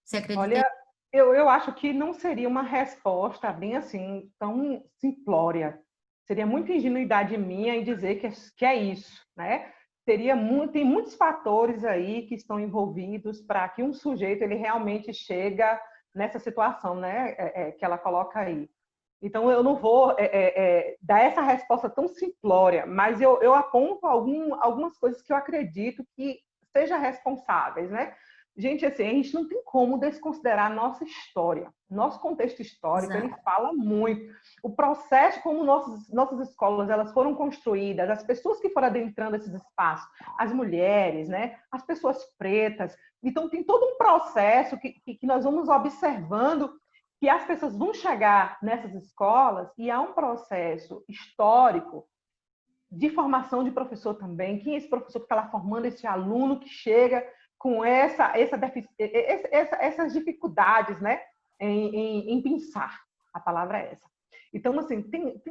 Você acredita? Olha, eu acho que não seria uma resposta bem assim, tão simplória. Seria muita ingenuidade minha em dizer que é isso, né? Tem muitos fatores aí que estão envolvidos para que um sujeito ele realmente chega nessa situação, né? Que ela coloca aí. Então, eu não vou dar essa resposta tão simplória, mas eu aponto algumas coisas que eu acredito que sejam responsáveis, né? Gente, assim, a gente não tem como desconsiderar a nossa história. Nosso contexto histórico, Exato. ele fala muito. O processo, como nossas escolas elas foram construídas, as pessoas que foram adentrando esses espaços, as mulheres, né? As pessoas pretas. Então, tem todo um processo que nós vamos observando que as pessoas vão chegar nessas escolas e há um processo histórico de formação de professor também. Quem é esse professor que está lá formando esse aluno que chega com essas dificuldades, né, em pensar? A palavra é essa. Então, assim, tem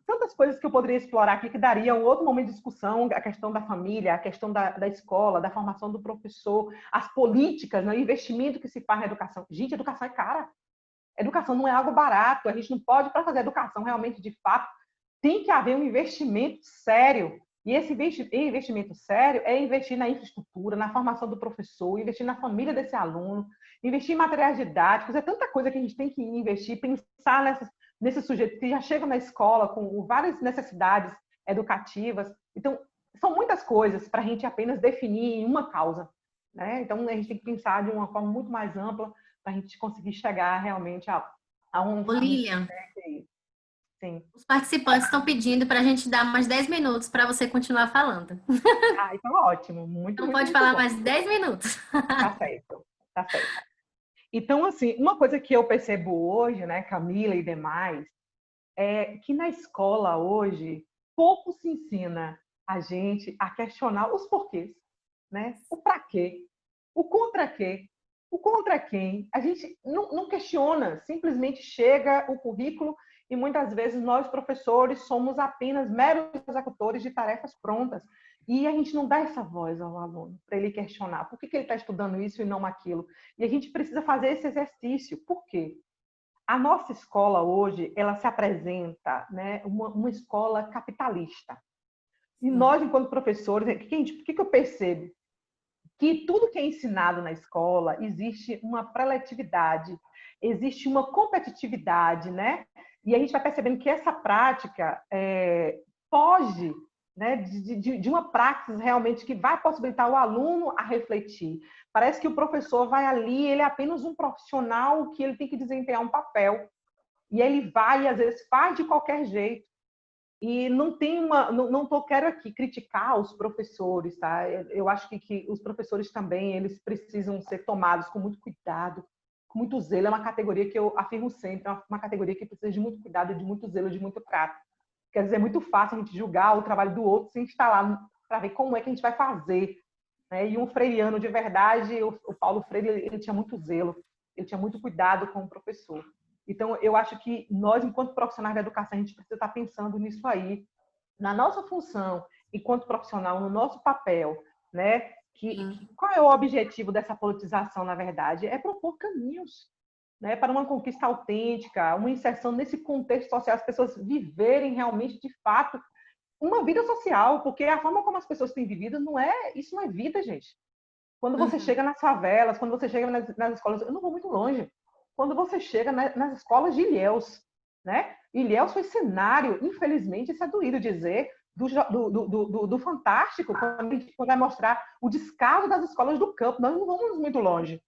tantas coisas que eu poderia explorar aqui que daria um outro momento de discussão, a questão da família, a questão da escola, da formação do professor, as políticas, né, o investimento que se faz na educação. Gente, educação é cara. Educação não é algo barato, a gente não pode, para fazer educação realmente de fato, tem que haver um investimento sério. E esse investimento sério é investir na infraestrutura, na formação do professor, investir na família desse aluno, investir em materiais didáticos, é tanta coisa que a gente tem que investir, pensar nesses sujeitos que já chegam na escola com várias necessidades educativas. Então, são muitas coisas para a gente apenas definir em uma causa, né? Então, a gente tem que pensar de uma forma muito mais ampla para a gente conseguir chegar realmente a um... Lilian, sim. os participantes estão pedindo para a gente dar mais 10 minutos para você continuar falando. Ah, então ótimo. Então Muito pode bom. falar mais 10 minutos. Tá certo, tá certo. Então, assim, uma coisa que eu percebo hoje, né, Camila e demais, é que na escola hoje pouco se ensina a gente a questionar os porquês, né? O para quê, o contra quê, o contra quem. A gente não questiona, simplesmente chega o currículo e muitas vezes nós, professores, somos apenas meros executores de tarefas prontas. E a gente não dá essa voz ao aluno para ele questionar por que ele está estudando isso e não aquilo. E a gente precisa fazer esse exercício. Por quê? A nossa escola hoje, ela se apresenta, né, uma escola capitalista. E nós, enquanto professores, o que eu percebo? Que tudo que é ensinado na escola, existe uma preletividade, existe uma competitividade, né? E a gente vai percebendo que essa prática foge, né, de uma praxis realmente que vai possibilitar o aluno a refletir. Parece que o professor vai ali, ele é apenas um profissional que ele tem que desempenhar um papel. E ele vai, e às vezes faz de qualquer jeito. E não tem quero aqui criticar os professores, tá? Eu acho que os professores também, eles precisam ser tomados com muito cuidado, com muito zelo. É uma categoria que eu afirmo sempre, é uma categoria que precisa de muito cuidado, de muito zelo, de muito trato. Quer dizer, é muito fácil a gente julgar o trabalho do outro sem estar lá para ver como é que a gente vai fazer, né? E um freiriano de verdade, o Paulo Freire, ele tinha muito zelo, ele tinha muito cuidado com o professor. Então, eu acho que nós, enquanto profissionais da educação, a gente precisa estar pensando nisso aí, na nossa função, enquanto profissional, no nosso papel, né? Qual é o objetivo dessa politização, na verdade? É propor caminhos, né, para uma conquista autêntica, uma inserção nesse contexto social, as pessoas viverem realmente, de fato, uma vida social, porque a forma como as pessoas têm vivido isso não é vida, gente. Quando você chega nas favelas, quando você chega nas escolas, eu não vou muito longe. Quando você chega nas escolas de Ilhéus, né? Ilhéus foi cenário, infelizmente, isso é doído dizer, do Fantástico, quando a gente vai mostrar o descaso das escolas do campo. Nós não vamos muito longe.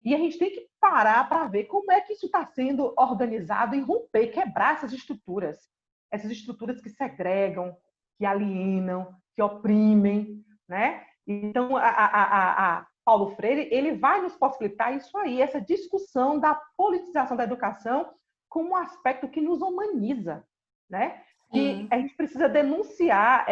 E a gente tem que parar para ver como é que isso está sendo organizado e romper, quebrar essas estruturas que segregam, que alienam, que oprimem, né? Então, a Paulo Freire, ele vai nos possibilitar isso aí, essa discussão da politização da educação como um aspecto que nos humaniza, né? Que a gente precisa denunciar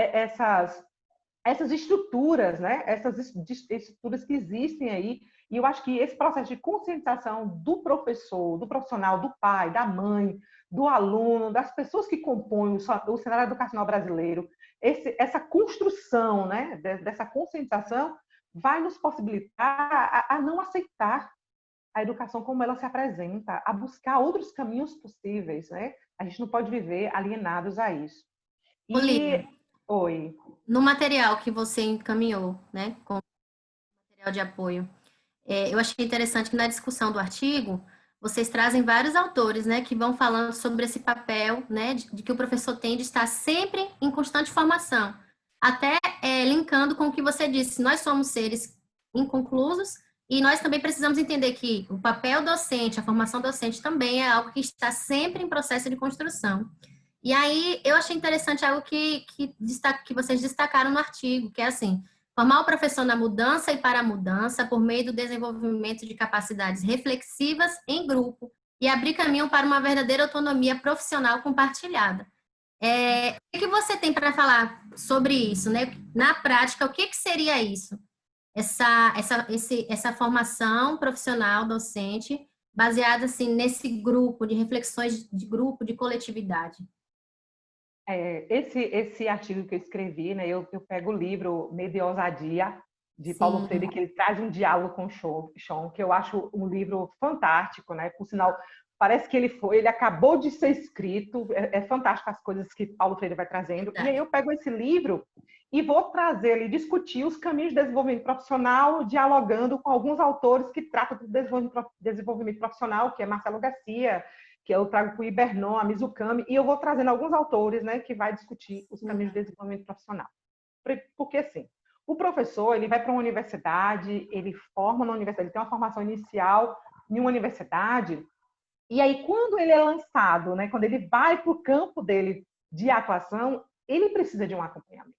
essas estruturas, né? Essas estruturas que existem aí. E eu acho que esse processo de conscientização do professor, do profissional, do pai, da mãe, do aluno, das pessoas que compõem o cenário educacional brasileiro, essa construção, né, dessa conscientização vai nos possibilitar a não aceitar a educação como ela se apresenta, a buscar outros caminhos possíveis, né? A gente não pode viver alienados a isso. Olívia, Oi. no material que você encaminhou, né, com material de apoio, eu achei interessante que na discussão do artigo, vocês trazem vários autores, né, que vão falando sobre esse papel, né, de que o professor tem de estar sempre em constante formação, até linkando com o que você disse, nós somos seres inconclusos e nós também precisamos entender que o papel docente, a formação docente também é algo que está sempre em processo de construção. E aí, eu achei interessante algo que vocês destacaram no artigo, que é assim, formar o professor na mudança e para a mudança por meio do desenvolvimento de capacidades reflexivas em grupo e abrir caminho para uma verdadeira autonomia profissional compartilhada. O que você tem para falar sobre isso, né? Na prática, o que seria isso? Essa formação profissional docente baseada assim, nesse grupo de reflexões de grupo, de coletividade. Esse artigo que eu escrevi, né, eu pego o livro Medo e Ousadia, de Sim. Paulo Freire, que ele traz um diálogo com Chon, que eu acho um livro fantástico, né? Por sinal, parece que ele acabou de ser escrito, é fantástico as coisas que Paulo Freire vai trazendo. E aí eu pego esse livro e vou trazer ele, discutir os caminhos de desenvolvimento profissional, dialogando com alguns autores que tratam do desenvolvimento profissional, que é Marcelo Garcia, que eu trago com o Ibernon, a Mizukami, e eu vou trazendo alguns autores, né, que vai discutir os caminhos de desenvolvimento profissional. Porque, assim, o professor, ele vai para uma universidade, ele forma na universidade, ele tem uma formação inicial em uma universidade, e aí, quando ele é lançado, né, quando ele vai para o campo dele de atuação, ele precisa de um acompanhamento.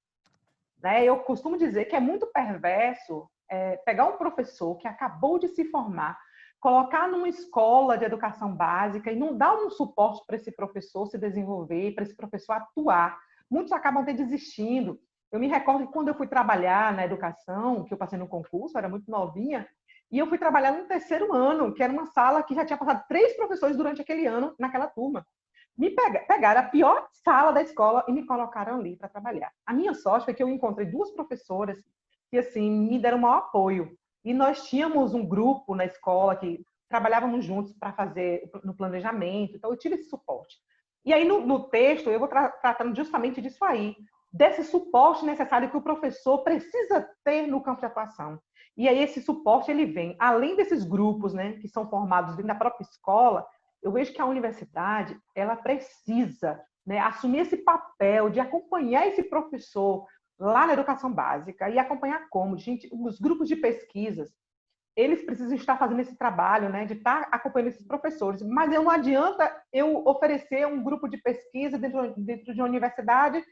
Né? Eu costumo dizer que é muito perverso pegar um professor que acabou de se formar, colocar numa escola de educação básica e não dar um suporte para esse professor se desenvolver, para esse professor atuar. Muitos acabam até desistindo. Eu me recordo que quando eu fui trabalhar na educação, que eu passei no concurso, eu era muito novinha, e eu fui trabalhar no 3º ano, que era uma sala que já tinha passado 3 professores durante aquele ano, naquela turma. Me pegaram a pior sala da escola e me colocaram ali para trabalhar. A minha sorte foi que eu encontrei 2 professoras que, assim, me deram o maior apoio. E nós tínhamos um grupo na escola que trabalhávamos juntos para fazer no planejamento, então eu tive esse suporte. E aí, no texto, eu vou tratando justamente disso aí, desse suporte necessário que o professor precisa ter no campo de atuação. E aí, esse suporte, ele vem, além desses grupos, né, que são formados dentro da própria escola, eu vejo que a universidade, ela precisa, né, assumir esse papel de acompanhar esse professor lá na educação básica. E acompanhar como? Gente, os grupos de pesquisas, eles precisam estar fazendo esse trabalho, né, de estar acompanhando esses professores. Mas não adianta eu oferecer um grupo de pesquisa dentro de uma universidade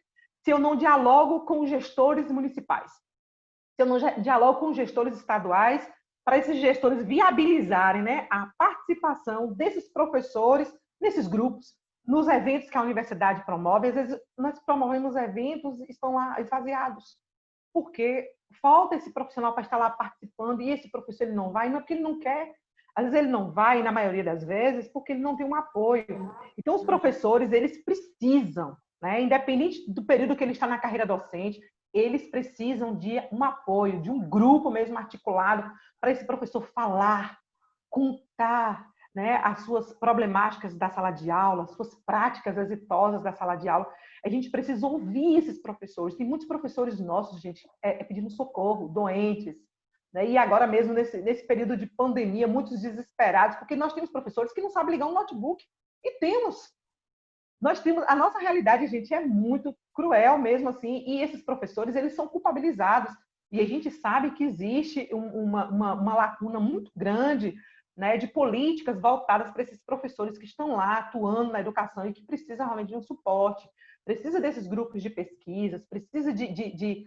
se eu não dialogo com os gestores municipais, se eu não dialogo com os gestores estaduais, para esses gestores viabilizarem, né, a participação desses professores nesses grupos, nos eventos que a universidade promove. Às vezes nós promovemos eventos e estão lá esvaziados, porque falta esse profissional para estar lá participando, e esse professor ele não vai, não é porque ele não quer, às vezes ele não vai, na maioria das vezes, porque ele não tem um apoio. Então os professores, eles precisam, né, independente do período que ele está na carreira docente, eles precisam de um apoio, de um grupo mesmo articulado, para esse professor falar, contar, né, as suas problemáticas da sala de aula, as suas práticas exitosas da sala de aula. A gente precisa ouvir esses professores. Tem muitos professores nossos, gente, pedindo socorro, doentes. Né? E agora mesmo, nesse período de pandemia, muitos desesperados, porque nós temos professores que não sabem ligar um notebook. E nós temos, a nossa realidade, gente, é muito cruel mesmo assim, e esses professores, eles são culpabilizados, e a gente sabe que existe uma lacuna muito grande né, de políticas voltadas para esses professores que estão lá atuando na educação e que precisam realmente de um suporte, precisa desses grupos de pesquisas, precisa de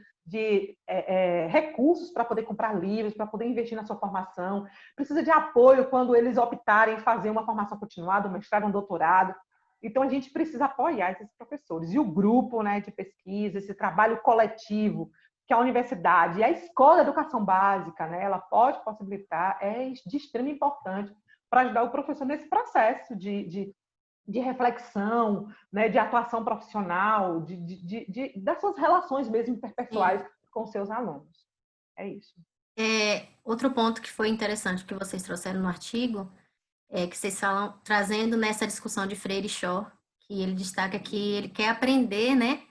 recursos para poder comprar livros, para poder investir na sua formação, precisa de apoio quando eles optarem em fazer uma formação continuada, um mestrado, um doutorado. Então, a gente precisa apoiar esses professores. E o grupo, né, de pesquisa, esse trabalho coletivo que a universidade e a escola de educação básica, né, ela pode possibilitar, é de extrema importância para ajudar o professor nesse processo de reflexão, né, de atuação profissional, das suas relações mesmo interpessoais com seus alunos. É isso. Outro ponto que foi interessante que vocês trouxeram no artigo é que vocês falam, trazendo nessa discussão de Freire e Shaw, que ele destaca que ele quer aprender, né,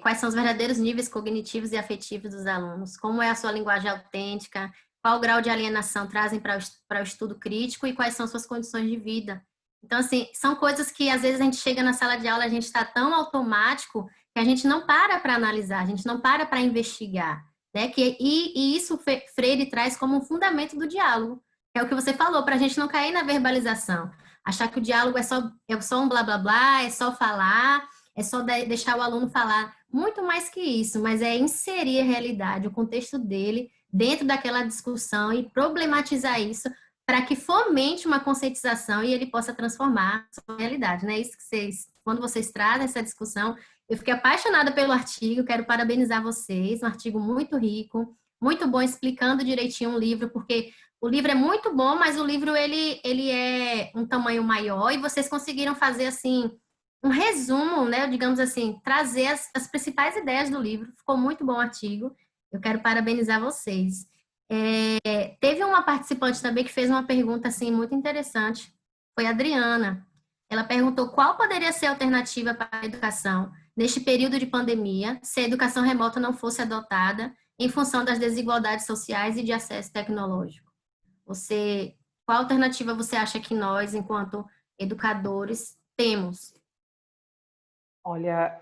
quais são os verdadeiros níveis cognitivos e afetivos dos alunos, como é a sua linguagem autêntica, qual o grau de alienação trazem para o estudo crítico e quais são suas condições de vida. Então, assim, são coisas que às vezes a gente chega na sala de aula, a gente está tão automático que a gente não para analisar, a gente não para investigar, né? E isso Freire traz como um fundamento do diálogo, que é o que você falou, para a gente não cair na verbalização, achar que o diálogo é só um blá blá blá, é só falar, é só deixar o aluno falar. Muito mais que isso, mas é inserir a realidade, o contexto dele dentro daquela discussão e problematizar isso para que fomente uma conscientização e ele possa transformar a sua realidade, né? Isso que quando vocês trazem essa discussão, eu fiquei apaixonada pelo artigo, quero parabenizar vocês, um artigo muito rico, muito bom, explicando direitinho o livro, porque o livro é muito bom, mas o livro ele é um tamanho maior e vocês conseguiram fazer assim um resumo, né? Digamos assim, trazer as principais ideias do livro. Ficou muito bom o artigo. Eu quero parabenizar vocês. Teve uma participante também que fez uma pergunta assim muito interessante. Foi a Adriana. Ela perguntou qual poderia ser a alternativa para a educação neste período de pandemia, se a educação remota não fosse adotada em função das desigualdades sociais e de acesso tecnológico. Qual alternativa você acha que nós, enquanto educadores, temos? Olha,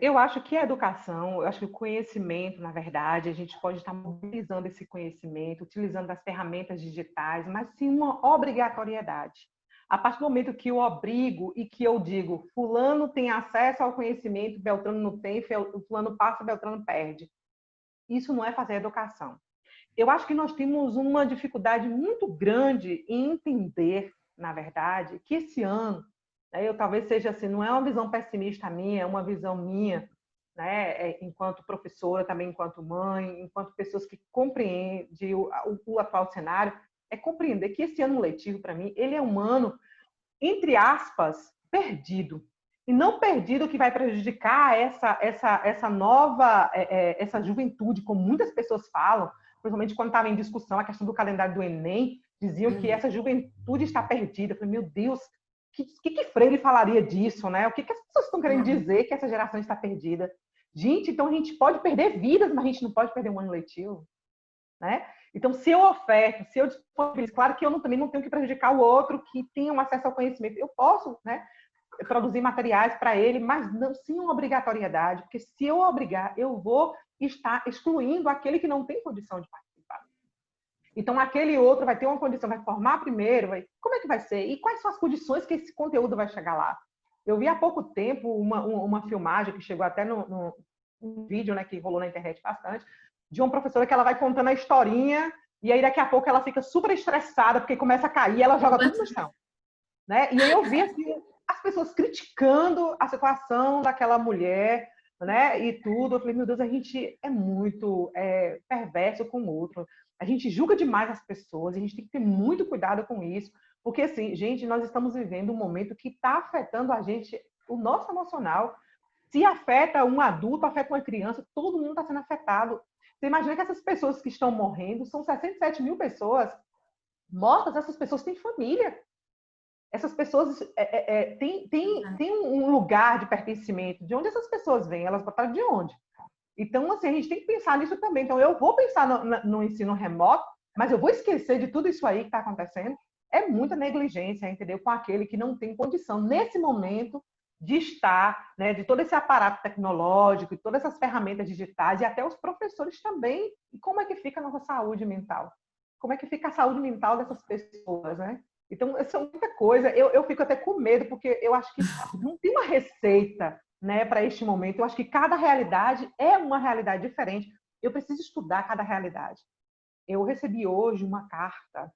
eu acho que a educação, eu acho que o conhecimento, na verdade, a gente pode estar mobilizando esse conhecimento, utilizando as ferramentas digitais, mas sim uma obrigatoriedade. A partir do momento que eu obrigo e que eu digo, fulano tem acesso ao conhecimento, Beltrano não tem, fulano passa, Beltrano perde. Isso não é fazer educação. Eu acho que nós temos uma dificuldade muito grande em entender, na verdade, que esse ano, eu talvez seja assim, não é uma visão pessimista minha, é uma visão minha, né, enquanto professora, também enquanto mãe, enquanto pessoas que compreendem o atual cenário, é compreender que esse ano letivo, para mim, ele é um ano, entre aspas, perdido. E não perdido que vai prejudicar essa nova, essa juventude, como muitas pessoas falam, principalmente quando estava em discussão a questão do calendário do Enem, diziam que essa juventude está perdida. Eu falei, meu Deus, que Freire falaria disso, né? O que as pessoas estão querendo dizer que essa geração está perdida? Gente, então a gente pode perder vidas, mas a gente não pode perder um ano letivo, né? Então, se eu oferto, se eu disponibilizo, claro que eu também não tenho que prejudicar o outro que tenha um acesso ao conhecimento. Eu posso, né, produzir materiais para ele, mas não sem uma obrigatoriedade, porque se eu obrigar, eu vou estar excluindo aquele que não tem condição de participar. Então, aquele outro vai ter uma condição, vai formar primeiro, como é que vai ser? E quais são as condições que esse conteúdo vai chegar lá? Eu vi há pouco tempo uma filmagem que chegou até no vídeo, né, que rolou na internet bastante, de uma professora que ela vai contando a historinha e aí daqui a pouco ela fica super estressada porque começa a cair e ela joga tudo no chão, né? E aí eu vi assim, as pessoas criticando a situação daquela mulher, né? E tudo. Eu falei, meu Deus, a gente é muito perverso com o outro. A gente julga demais as pessoas, a gente tem que ter muito cuidado com isso, porque assim, gente, nós estamos vivendo um momento que está afetando a gente, o nosso emocional. Se afeta um adulto, afeta uma criança, todo mundo está sendo afetado. Você imagina que essas pessoas que estão morrendo, são 67 mil pessoas mortas, essas pessoas têm família. Essas pessoas têm um lugar de pertencimento. De onde essas pessoas vêm? Elas botaram de onde? Então, assim, a gente tem que pensar nisso também. Então, eu vou pensar no ensino remoto, mas eu vou esquecer de tudo isso aí que está acontecendo. É muita negligência, entendeu? Com aquele que não tem condição, nesse momento, de estar, né, de todo esse aparato tecnológico, todas essas ferramentas digitais, e até os professores também. E como é que fica a nossa saúde mental? como é que fica a saúde mental dessas pessoas, né? Então, essa é muita coisa. Eu fico até com medo, porque eu acho que não tem uma receita, né, para este momento. Eu acho que cada realidade é uma realidade diferente. Eu preciso estudar cada realidade. Eu recebi hoje uma carta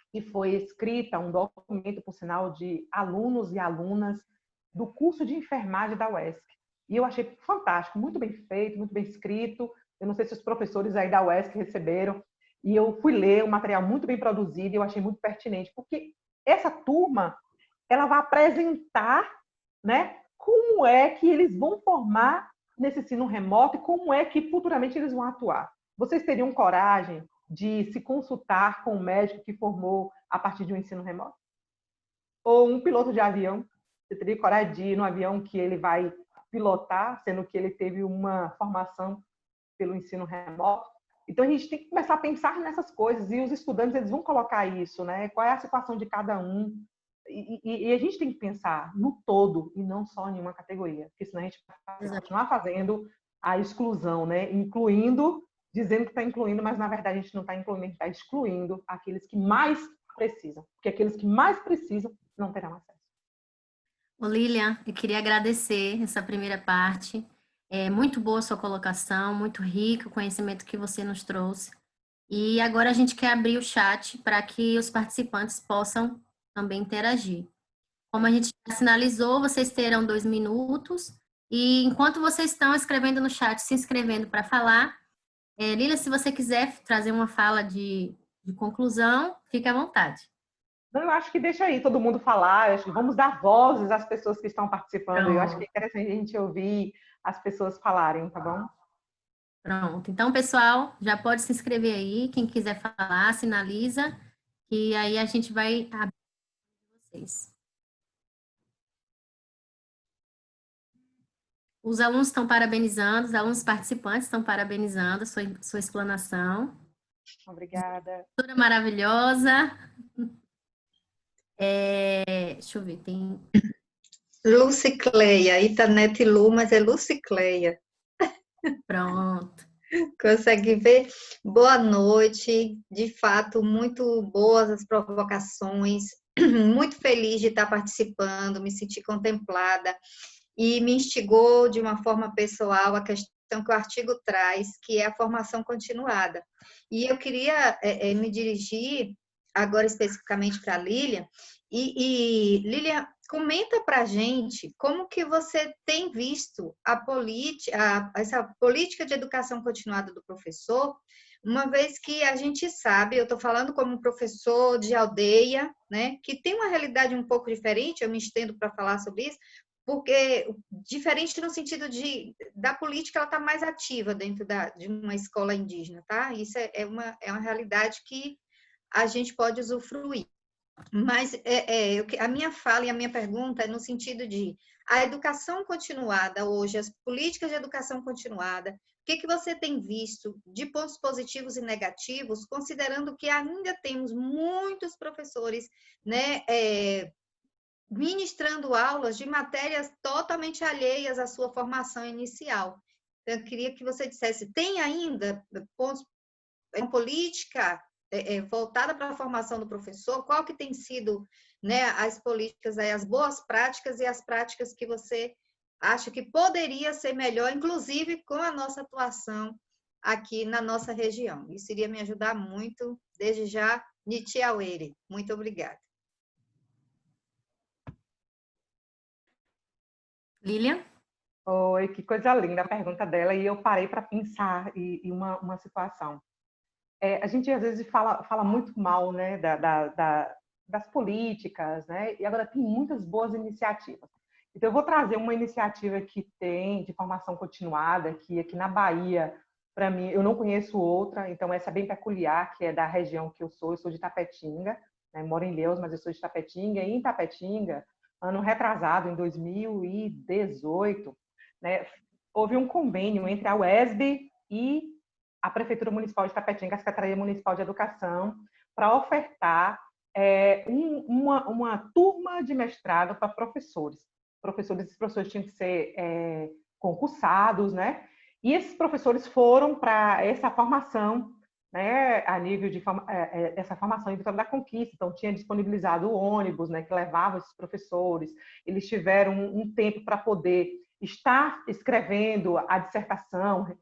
que foi escrita, um documento, por sinal, de alunos e alunas do curso de enfermagem da UESC. E eu achei fantástico, muito bem feito, muito bem escrito. Eu não sei se os professores aí da UESC receberam. E eu fui ler um material muito bem produzido e eu achei muito pertinente, porque essa turma, ela vai apresentar, né, como é que eles vão formar nesse ensino remoto e como é que futuramente eles vão atuar. Vocês teriam coragem de se consultar com um médico que formou a partir de um ensino remoto? Ou um piloto de avião? Você teria coragem de ir no avião que ele vai pilotar, sendo que ele teve uma formação pelo ensino remoto? Então, a gente tem que começar a pensar nessas coisas, e os estudantes eles vão colocar isso, né? Qual é a situação de cada um? E a gente tem que pensar no todo, e não só em uma categoria, porque senão a gente vai continuar fazendo a exclusão, né? Incluindo, dizendo que está incluindo, mas na verdade a gente não está incluindo, a gente está excluindo aqueles que mais precisam, porque aqueles que mais precisam não terão acesso. Ô, Lilian, eu queria agradecer essa primeira parte. É muito boa a sua colocação, muito rico o conhecimento que você nos trouxe. E agora a gente quer abrir o chat para que os participantes possam também interagir. Como a gente já sinalizou, vocês terão 2 minutos. E enquanto vocês estão escrevendo no chat, se inscrevendo para falar, Lilian, se você quiser trazer uma fala de conclusão, fique à vontade. Eu acho que deixa aí todo mundo falar, eu acho que vamos dar vozes às pessoas que estão participando. Pronto. Eu acho que é interessante a gente ouvir as pessoas falarem, tá bom? Pronto. Então, pessoal, já pode se inscrever aí. Quem quiser falar, sinaliza. E aí a gente vai abrir vocês. Os alunos estão parabenizando, os alunos participantes estão parabenizando a sua explanação. Obrigada. Toda maravilhosa. Deixa eu ver, tem... Lucicleia, Itanete Lu, mas é Lucicleia. Pronto. Consegue ver? Boa noite, de fato, muito boas as provocações, muito feliz de estar participando, me senti contemplada e me instigou de uma forma pessoal a questão que o artigo traz, que é a formação continuada. E eu queria me dirigir agora especificamente para a Lilian, e Lilian, comenta para a gente como que você tem visto essa política de educação continuada do professor, uma vez que a gente sabe, eu estou falando como professor de aldeia, né, que tem uma realidade um pouco diferente, eu me estendo para falar sobre isso, porque diferente no sentido da política, ela está mais ativa dentro de uma escola indígena, tá? Isso é uma realidade que a gente pode usufruir. Mas a minha fala e a minha pergunta é no sentido de a educação continuada hoje, as políticas de educação continuada, o que você tem visto de pontos positivos e negativos, considerando que ainda temos muitos professores, né, ministrando aulas de matérias totalmente alheias à sua formação inicial. Então, eu queria que você dissesse, tem ainda pontos, uma política voltada para a formação do professor? Qual que tem sido, né, as políticas, as boas práticas e as práticas que você acha que poderia ser melhor, inclusive com a nossa atuação aqui na nossa região? Isso iria me ajudar muito, desde já, Nitiauere. Muito obrigada. Lilian? Oi, que coisa linda a pergunta dela, e eu parei para pensar em uma situação. A gente às vezes fala muito mal, né, das políticas, né, e agora tem muitas boas iniciativas. Então, eu vou trazer uma iniciativa que tem de formação continuada, que aqui na Bahia, para mim, eu não conheço outra, então essa é bem peculiar, que é da região que eu sou de Tapetinga, né, moro em Ilhéus, mas eu sou de Tapetinga, e em Tapetinga, ano retrasado, em 2018, né, houve um convênio entre a UESB e a Prefeitura Municipal de Tapetinga, a Secretaria Municipal de Educação, para ofertar uma turma de mestrado para professores. Esses professores tinham que ser concursados, né? E esses professores foram para essa formação né, a nível de essa formação em Vitória da Conquista. Então, tinha disponibilizado o ônibus, né, que levava esses professores. Eles tiveram um tempo para poder estar escrevendo a dissertação.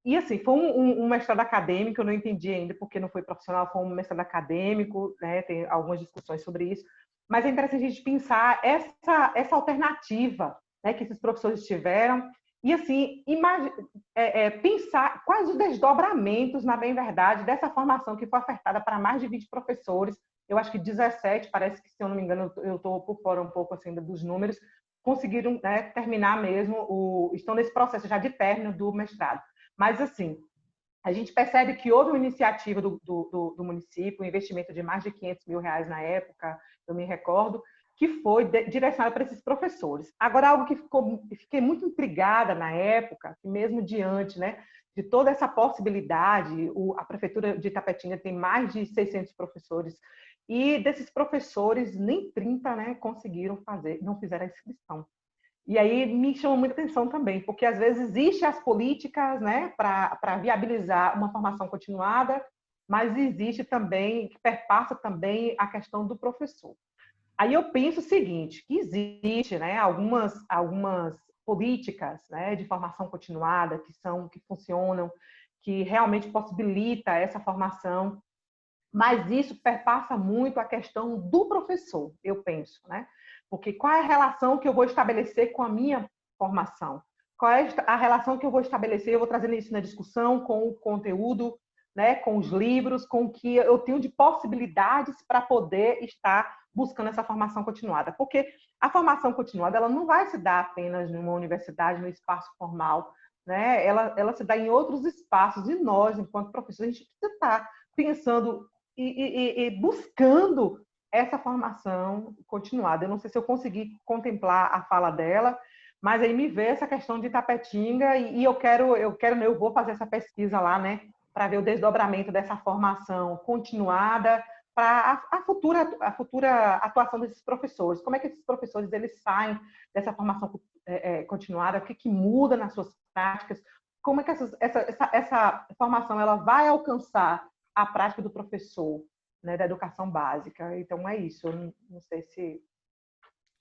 E, assim, foi um mestrado acadêmico, eu não entendi ainda porque não foi profissional, foi um mestrado acadêmico, né, tem algumas discussões sobre isso. Mas é interessante a gente pensar essa alternativa, né, que esses professores tiveram e, assim, pensar quais os desdobramentos, na bem verdade, dessa formação que foi ofertada para mais de 20 professores. Eu acho que 17, parece que, se eu não me engano, eu estou por fora um pouco assim, dos números, conseguiram, né, terminar mesmo, estão nesse processo já de término do mestrado. Mas, assim, a gente percebe que houve uma iniciativa do município, um investimento de mais de R$500 mil na época, eu me recordo, que foi direcionado para esses professores. Agora, algo que fiquei muito intrigada na época, que mesmo diante, né, de toda essa possibilidade, a Prefeitura de Itapetinga tem mais de 600 professores, e desses professores, nem 30, né, conseguiram fazer, não fizeram a inscrição. E aí me chama muita atenção também, porque às vezes existem as políticas, né, para viabilizar uma formação continuada, mas existe também, que perpassa também a questão do professor. Aí eu penso o seguinte, que existe, né, algumas políticas, né, de formação continuada que funcionam, que realmente possibilita essa formação, mas isso perpassa muito a questão do professor, eu penso, né? Porque qual é a relação que eu vou estabelecer com a minha formação? Qual é a relação que eu vou estabelecer? Eu vou trazendo isso na discussão com o conteúdo, né, com os livros, com o que eu tenho de possibilidades para poder estar buscando essa formação continuada. Porque a formação continuada ela não vai se dar apenas numa universidade, no espaço formal, né? Ela se dá em outros espaços, e nós, enquanto professores, a gente precisa estar pensando e buscando essa formação continuada. Eu não sei se eu consegui contemplar a fala dela, mas aí me vê essa questão de Itapetinga e eu vou fazer essa pesquisa lá, né, para ver o desdobramento dessa formação continuada para a futura atuação desses professores. Como é que esses professores eles saem dessa formação continuada? O que muda nas suas práticas? Como é que essa formação ela vai alcançar a prática do professor, né, da educação básica? Então é isso. Eu não sei se...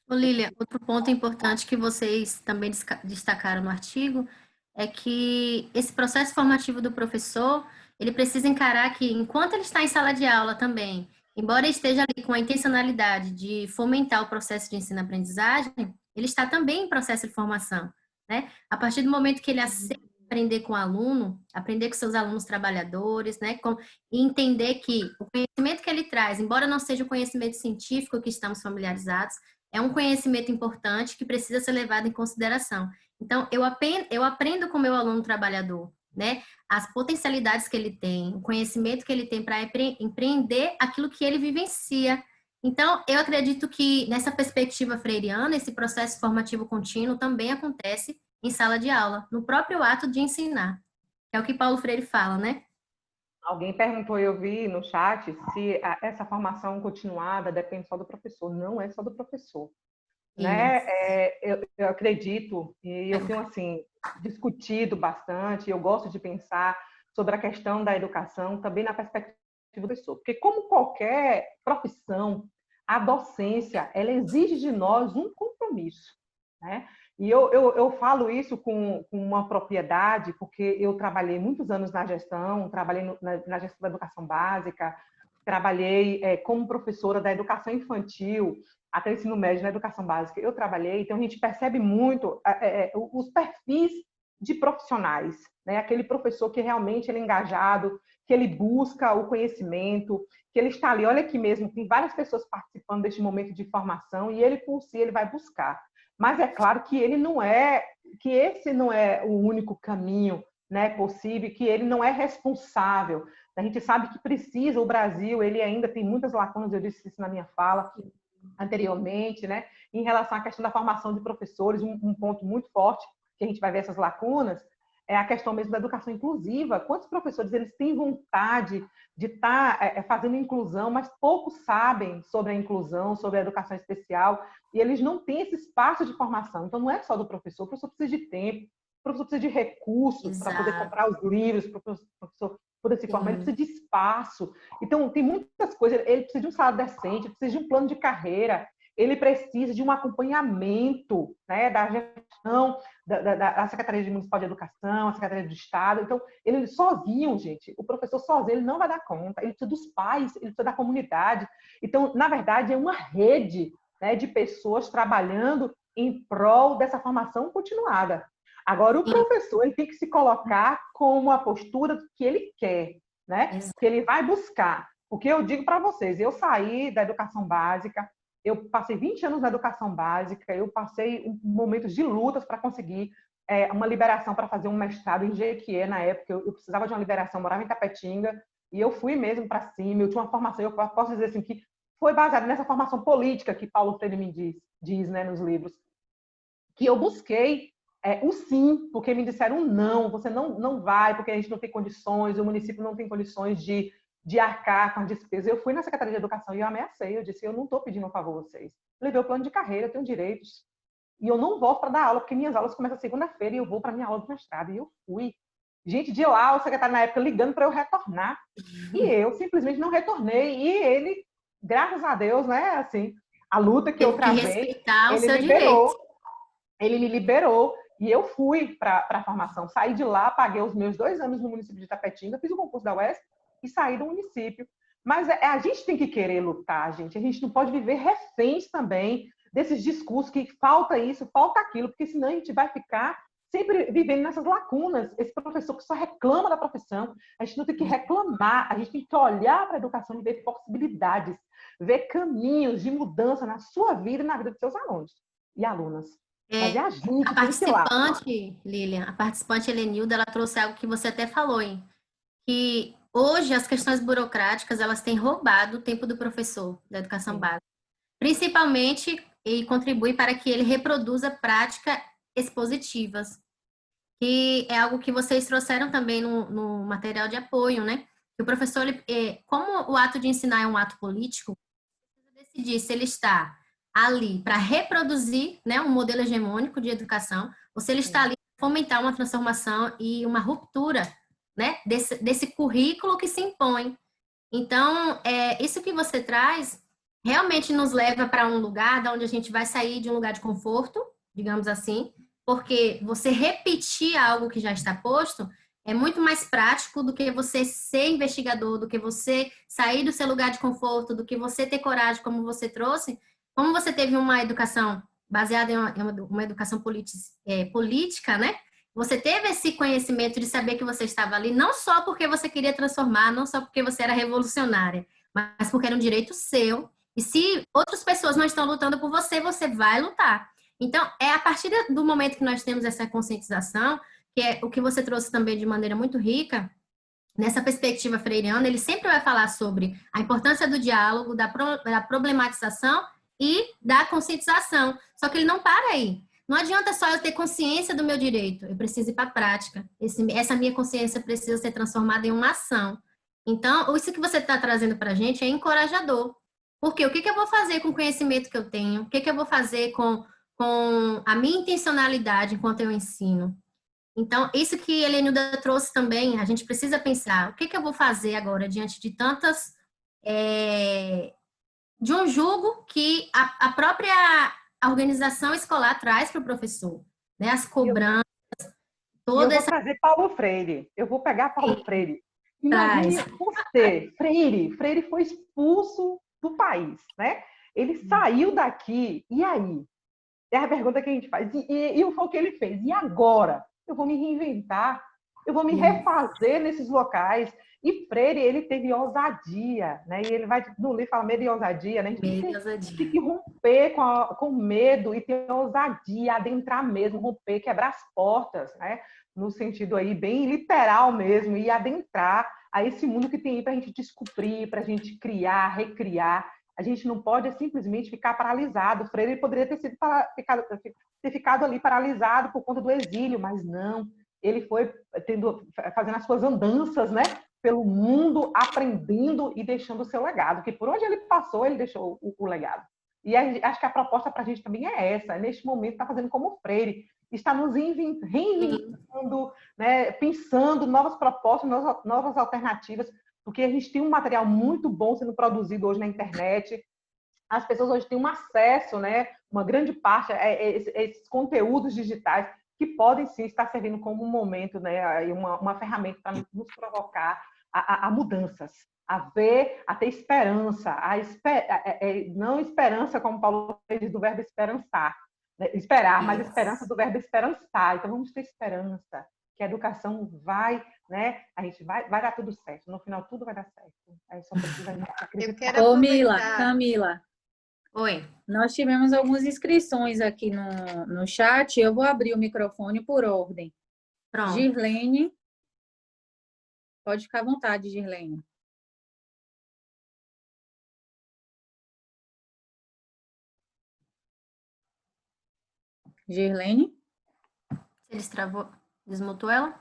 Ô, Lília, outro ponto importante que vocês também destacaram no artigo é que esse processo formativo do professor, ele precisa encarar que, enquanto ele está em sala de aula também, embora esteja ali com a intencionalidade de fomentar o processo de ensino-aprendizagem, ele está também em processo de formação, né? A partir do momento que ele aceita aprender com o aluno, aprender com seus alunos trabalhadores, né? E entender que o conhecimento que ele traz, embora não seja o conhecimento científico que estamos familiarizados, é um conhecimento importante que precisa ser levado em consideração. Então, eu aprendo com o meu aluno trabalhador, né? As potencialidades que ele tem, o conhecimento que ele tem para empreender aquilo que ele vivencia. Então, eu acredito que nessa perspectiva freiriana, esse processo formativo contínuo também acontece em sala de aula, no próprio ato de ensinar. É o que Paulo Freire fala, né? Alguém perguntou, eu vi no chat, se essa formação continuada depende só do professor. Não é só do professor, né? Eu acredito, e eu tenho, assim, discutido bastante, eu gosto de pensar sobre a questão da educação também na perspectiva do professor. Porque, como qualquer profissão, a docência, ela exige de nós um compromisso, né? E eu falo isso com uma propriedade, porque eu trabalhei muitos anos na gestão, trabalhei na gestão da educação básica, trabalhei como professora da educação infantil, até o ensino médio na educação básica. Eu trabalhei, então a gente percebe muito os perfis de profissionais, né? Aquele professor que realmente ele é engajado, que ele busca o conhecimento, que ele está ali, olha aqui mesmo, tem várias pessoas participando deste momento de formação e ele, por si, ele vai buscar. Mas é claro que esse não é o único caminho, né, possível, que ele não é responsável. A gente sabe que precisa, o Brasil, ele ainda tem muitas lacunas, eu disse isso na minha fala anteriormente, né, em relação à questão da formação de professores, um ponto muito forte, que a gente vai ver essas lacunas, é a questão mesmo da educação inclusiva. Quantos professores eles têm vontade de estar fazendo inclusão, mas poucos sabem sobre a inclusão, sobre a educação especial, e eles não têm esse espaço de formação. Então, não é só do professor, o professor precisa de tempo, o professor precisa de recursos para poder comprar os livros, o professor por se formar, ele precisa de espaço. Então, tem muitas coisas, ele precisa de um salário decente, ele precisa de um plano de carreira, ele precisa de um acompanhamento, né, da gestão, da Secretaria Municipal de Educação, a Secretaria de Estado. Então, ele sozinho, gente, o professor sozinho, ele não vai dar conta, ele precisa dos pais, ele precisa da comunidade. Então, na verdade, é uma rede, né, de pessoas trabalhando em prol dessa formação continuada. Agora, o professor ele tem que se colocar com uma postura que ele quer, né, que ele vai buscar. Porque eu digo para vocês, eu saí da educação básica, eu passei 20 anos na educação básica, eu passei momentos de lutas para conseguir uma liberação para fazer um mestrado em Jequié na época. Eu precisava de uma liberação, morava em Tapetinga, e eu fui mesmo para cima. Eu tinha uma formação, eu posso dizer assim, que foi baseada nessa formação política que Paulo Freire me diz, né, nos livros, que eu busquei o sim, porque me disseram não, você não vai, porque a gente não tem condições, o município não tem condições de arcar com as despesas. Eu fui na Secretaria de Educação e eu ameacei, eu disse, eu não estou pedindo um favor a vocês. Eu levei o plano de carreira, eu tenho direitos. E eu não volto para dar aula, porque minhas aulas começam segunda-feira e eu vou para minha aula do mestrado. E eu fui. Gente, de lá, o secretário na época ligando para eu retornar. E eu simplesmente não retornei. E ele, graças a Deus, né, assim, a luta que eu travei, respeitar o ele seu liberou. direito. Ele me liberou. E eu fui para a formação. Saí de lá, paguei os meus 2 anos no município de Tapetinga, fiz o concurso da UESP e saí do município. Mas a gente tem que querer lutar, gente. A gente não pode viver reféns também desses discursos que falta isso, falta aquilo, porque senão a gente vai ficar sempre vivendo nessas lacunas. Esse professor que só reclama da profissão, a gente não tem que reclamar, a gente tem que olhar para a educação e ver possibilidades, ver caminhos de mudança na sua vida e na vida dos seus alunos e alunas. Mas é a gente, A participante, Lilian, a participante Helenilda, ela trouxe algo que você até falou, hein? Que hoje as questões burocráticas, elas têm roubado o tempo do professor da educação básica. Principalmente, e contribui para que ele reproduza práticas expositivas, que é algo que vocês trouxeram também no material de apoio, né? Que o professor, como o ato de ensinar é um ato político, precisa decidir se ele está ali para reproduzir, né, um modelo hegemônico de educação, ou se ele está ali para fomentar uma transformação e uma ruptura, né, desse currículo que se impõe. Então, isso que você traz realmente nos leva para um lugar onde a gente vai sair de um lugar de conforto, digamos assim, porque você repetir algo que já está posto é muito mais prático do que você ser investigador, do que você sair do seu lugar de conforto, do que você ter coragem, como você trouxe. Como você teve uma educação baseada em uma educação política, né? Você teve esse conhecimento de saber que você estava ali, não só porque você queria transformar, não só porque você era revolucionária, mas porque era um direito seu. E se outras pessoas não estão lutando por você, você vai lutar. Então, é a partir do momento que nós temos essa conscientização, que é o que você trouxe também de maneira muito rica, nessa perspectiva freiriana, ele sempre vai falar sobre a importância do diálogo, da problematização e da conscientização. Só que ele não para aí. Não adianta só eu ter consciência do meu direito, eu preciso ir para a prática. Essa minha consciência precisa ser transformada em uma ação. Então, isso que você está trazendo para a gente é encorajador. Porque o que eu vou fazer com o conhecimento que eu tenho? O que eu vou fazer com a minha intencionalidade enquanto eu ensino? Então, isso que a Helenilda trouxe também, a gente precisa pensar, o que eu vou fazer agora diante de tantas... de um julgo que a própria organização escolar traz para o professor, né? As cobranças, toda essa... Eu vou trazer Paulo Freire, eu vou pegar Paulo Freire. Imagine você, Freire foi expulso do país, né? Ele saiu daqui, e aí? É a pergunta que a gente faz. E foi o que ele fez. E agora? Eu vou me reinventar, eu vou me refazer nesses locais. E Freire, ele teve ousadia, né? E ele vai no livro fala medo e ousadia, né? A gente tem que romper com medo e ter ousadia, adentrar mesmo, romper, quebrar as portas, né? No sentido aí bem literal mesmo, e adentrar a esse mundo que tem aí para a gente descobrir, para a gente criar, recriar. A gente não pode simplesmente ficar paralisado. Freire poderia ter ficado ali paralisado por conta do exílio, mas não. Ele foi fazendo as suas andanças, né, pelo mundo, aprendendo e deixando o seu legado. Que por onde ele passou, ele deixou o legado. E acho que a proposta para a gente também é essa. Neste momento, está fazendo como Freire. está nos reinventando, né? Pensando novas propostas, novas alternativas, porque a gente tem um material muito bom sendo produzido hoje na internet. As pessoas hoje têm um acesso, né? Uma grande parte a esses conteúdos digitais que podem sim estar servindo como um momento, né? Uma ferramenta para nos provocar a mudanças, a ter esperança, não esperança, como Paulo diz, do verbo esperançar, né? Esperar, mas esperança do verbo esperançar. Então, vamos ter esperança, que a educação vai, né? A gente vai dar tudo certo. No final, tudo vai dar certo. Aí só precisa acreditar. Eu quero aproveitar. Camila, Oi. nós tivemos algumas inscrições aqui no chat. Eu vou abrir o microfone por ordem. Pronto. Girlene, pode ficar à vontade, Girlene. Girlene? Você destravou, desmutou ela?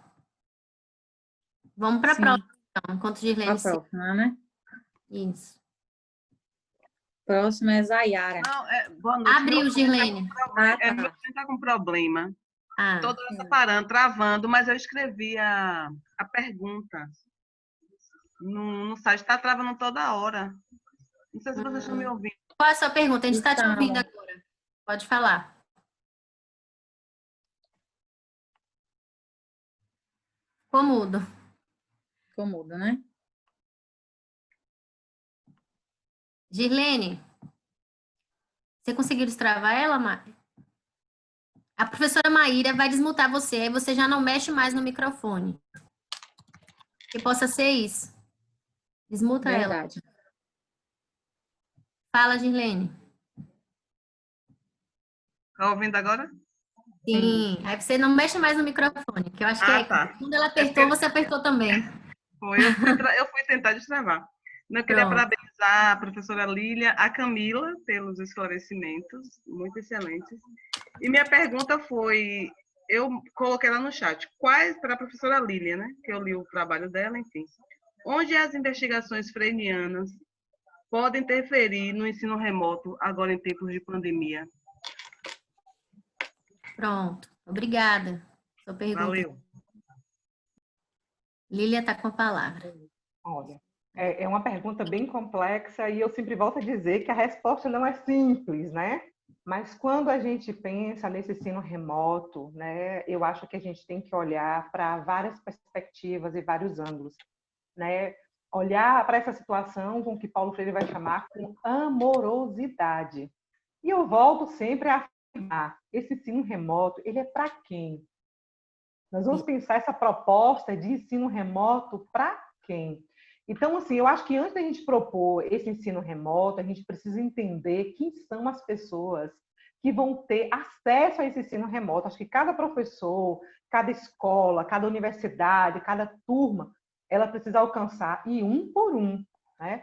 Vamos para a Sim. próxima, então, enquanto Girlene... A próxima, né? Isso. Próxima é Zayara. Não, boa noite. Abriu, Girlene. Meu fone está com problema. Ah, Toda hora tá parando, travando, mas eu escrevi a pergunta no site. Está travando toda hora. Não sei se vocês estão me ouvindo. qual é a sua pergunta? A gente está te Então. ouvindo agora. Pode falar. Ficou mudo. Ficou mudo, né? Girlene, você conseguiu destravar ela, Mari? A professora Maíra vai desmutar você, aí você já não mexe mais no microfone. Que possa ser isso. Desmuta ela. Verdade. Fala, Girlene. Está ouvindo agora? Sim. Aí você não mexe mais no microfone, que eu acho que Tá. quando ela apertou, você apertou também. Foi, eu fui tentar destravar. Eu queria Pronto. parabenizar a professora Lília, a Camila, pelos esclarecimentos, muito excelentes. E minha pergunta foi, eu coloquei lá no chat, quais, para a professora Lília, né, que eu li o trabalho dela, enfim, onde as investigações freirianas podem interferir no ensino remoto agora em tempos de pandemia? Pronto. Obrigada. Sua pergunta. Valeu. Lília está com a palavra. Olha, é uma pergunta bem complexa e eu sempre volto a dizer que a resposta não é simples, né? Mas quando a gente pensa nesse ensino remoto, né, eu acho que a gente tem que olhar para várias perspectivas e vários ângulos, né? Olhar para essa situação com o que Paulo Freire vai chamar com amorosidade. E eu volto sempre a afirmar, esse ensino remoto, ele é para quem? Nós vamos pensar essa proposta de ensino remoto para quem? Então, assim, eu acho que antes da gente propor esse ensino remoto, a gente precisa entender quem são as pessoas que vão ter acesso a esse ensino remoto. Acho que cada professor, cada escola, cada universidade, cada turma, ela precisa alcançar, e um por um, né?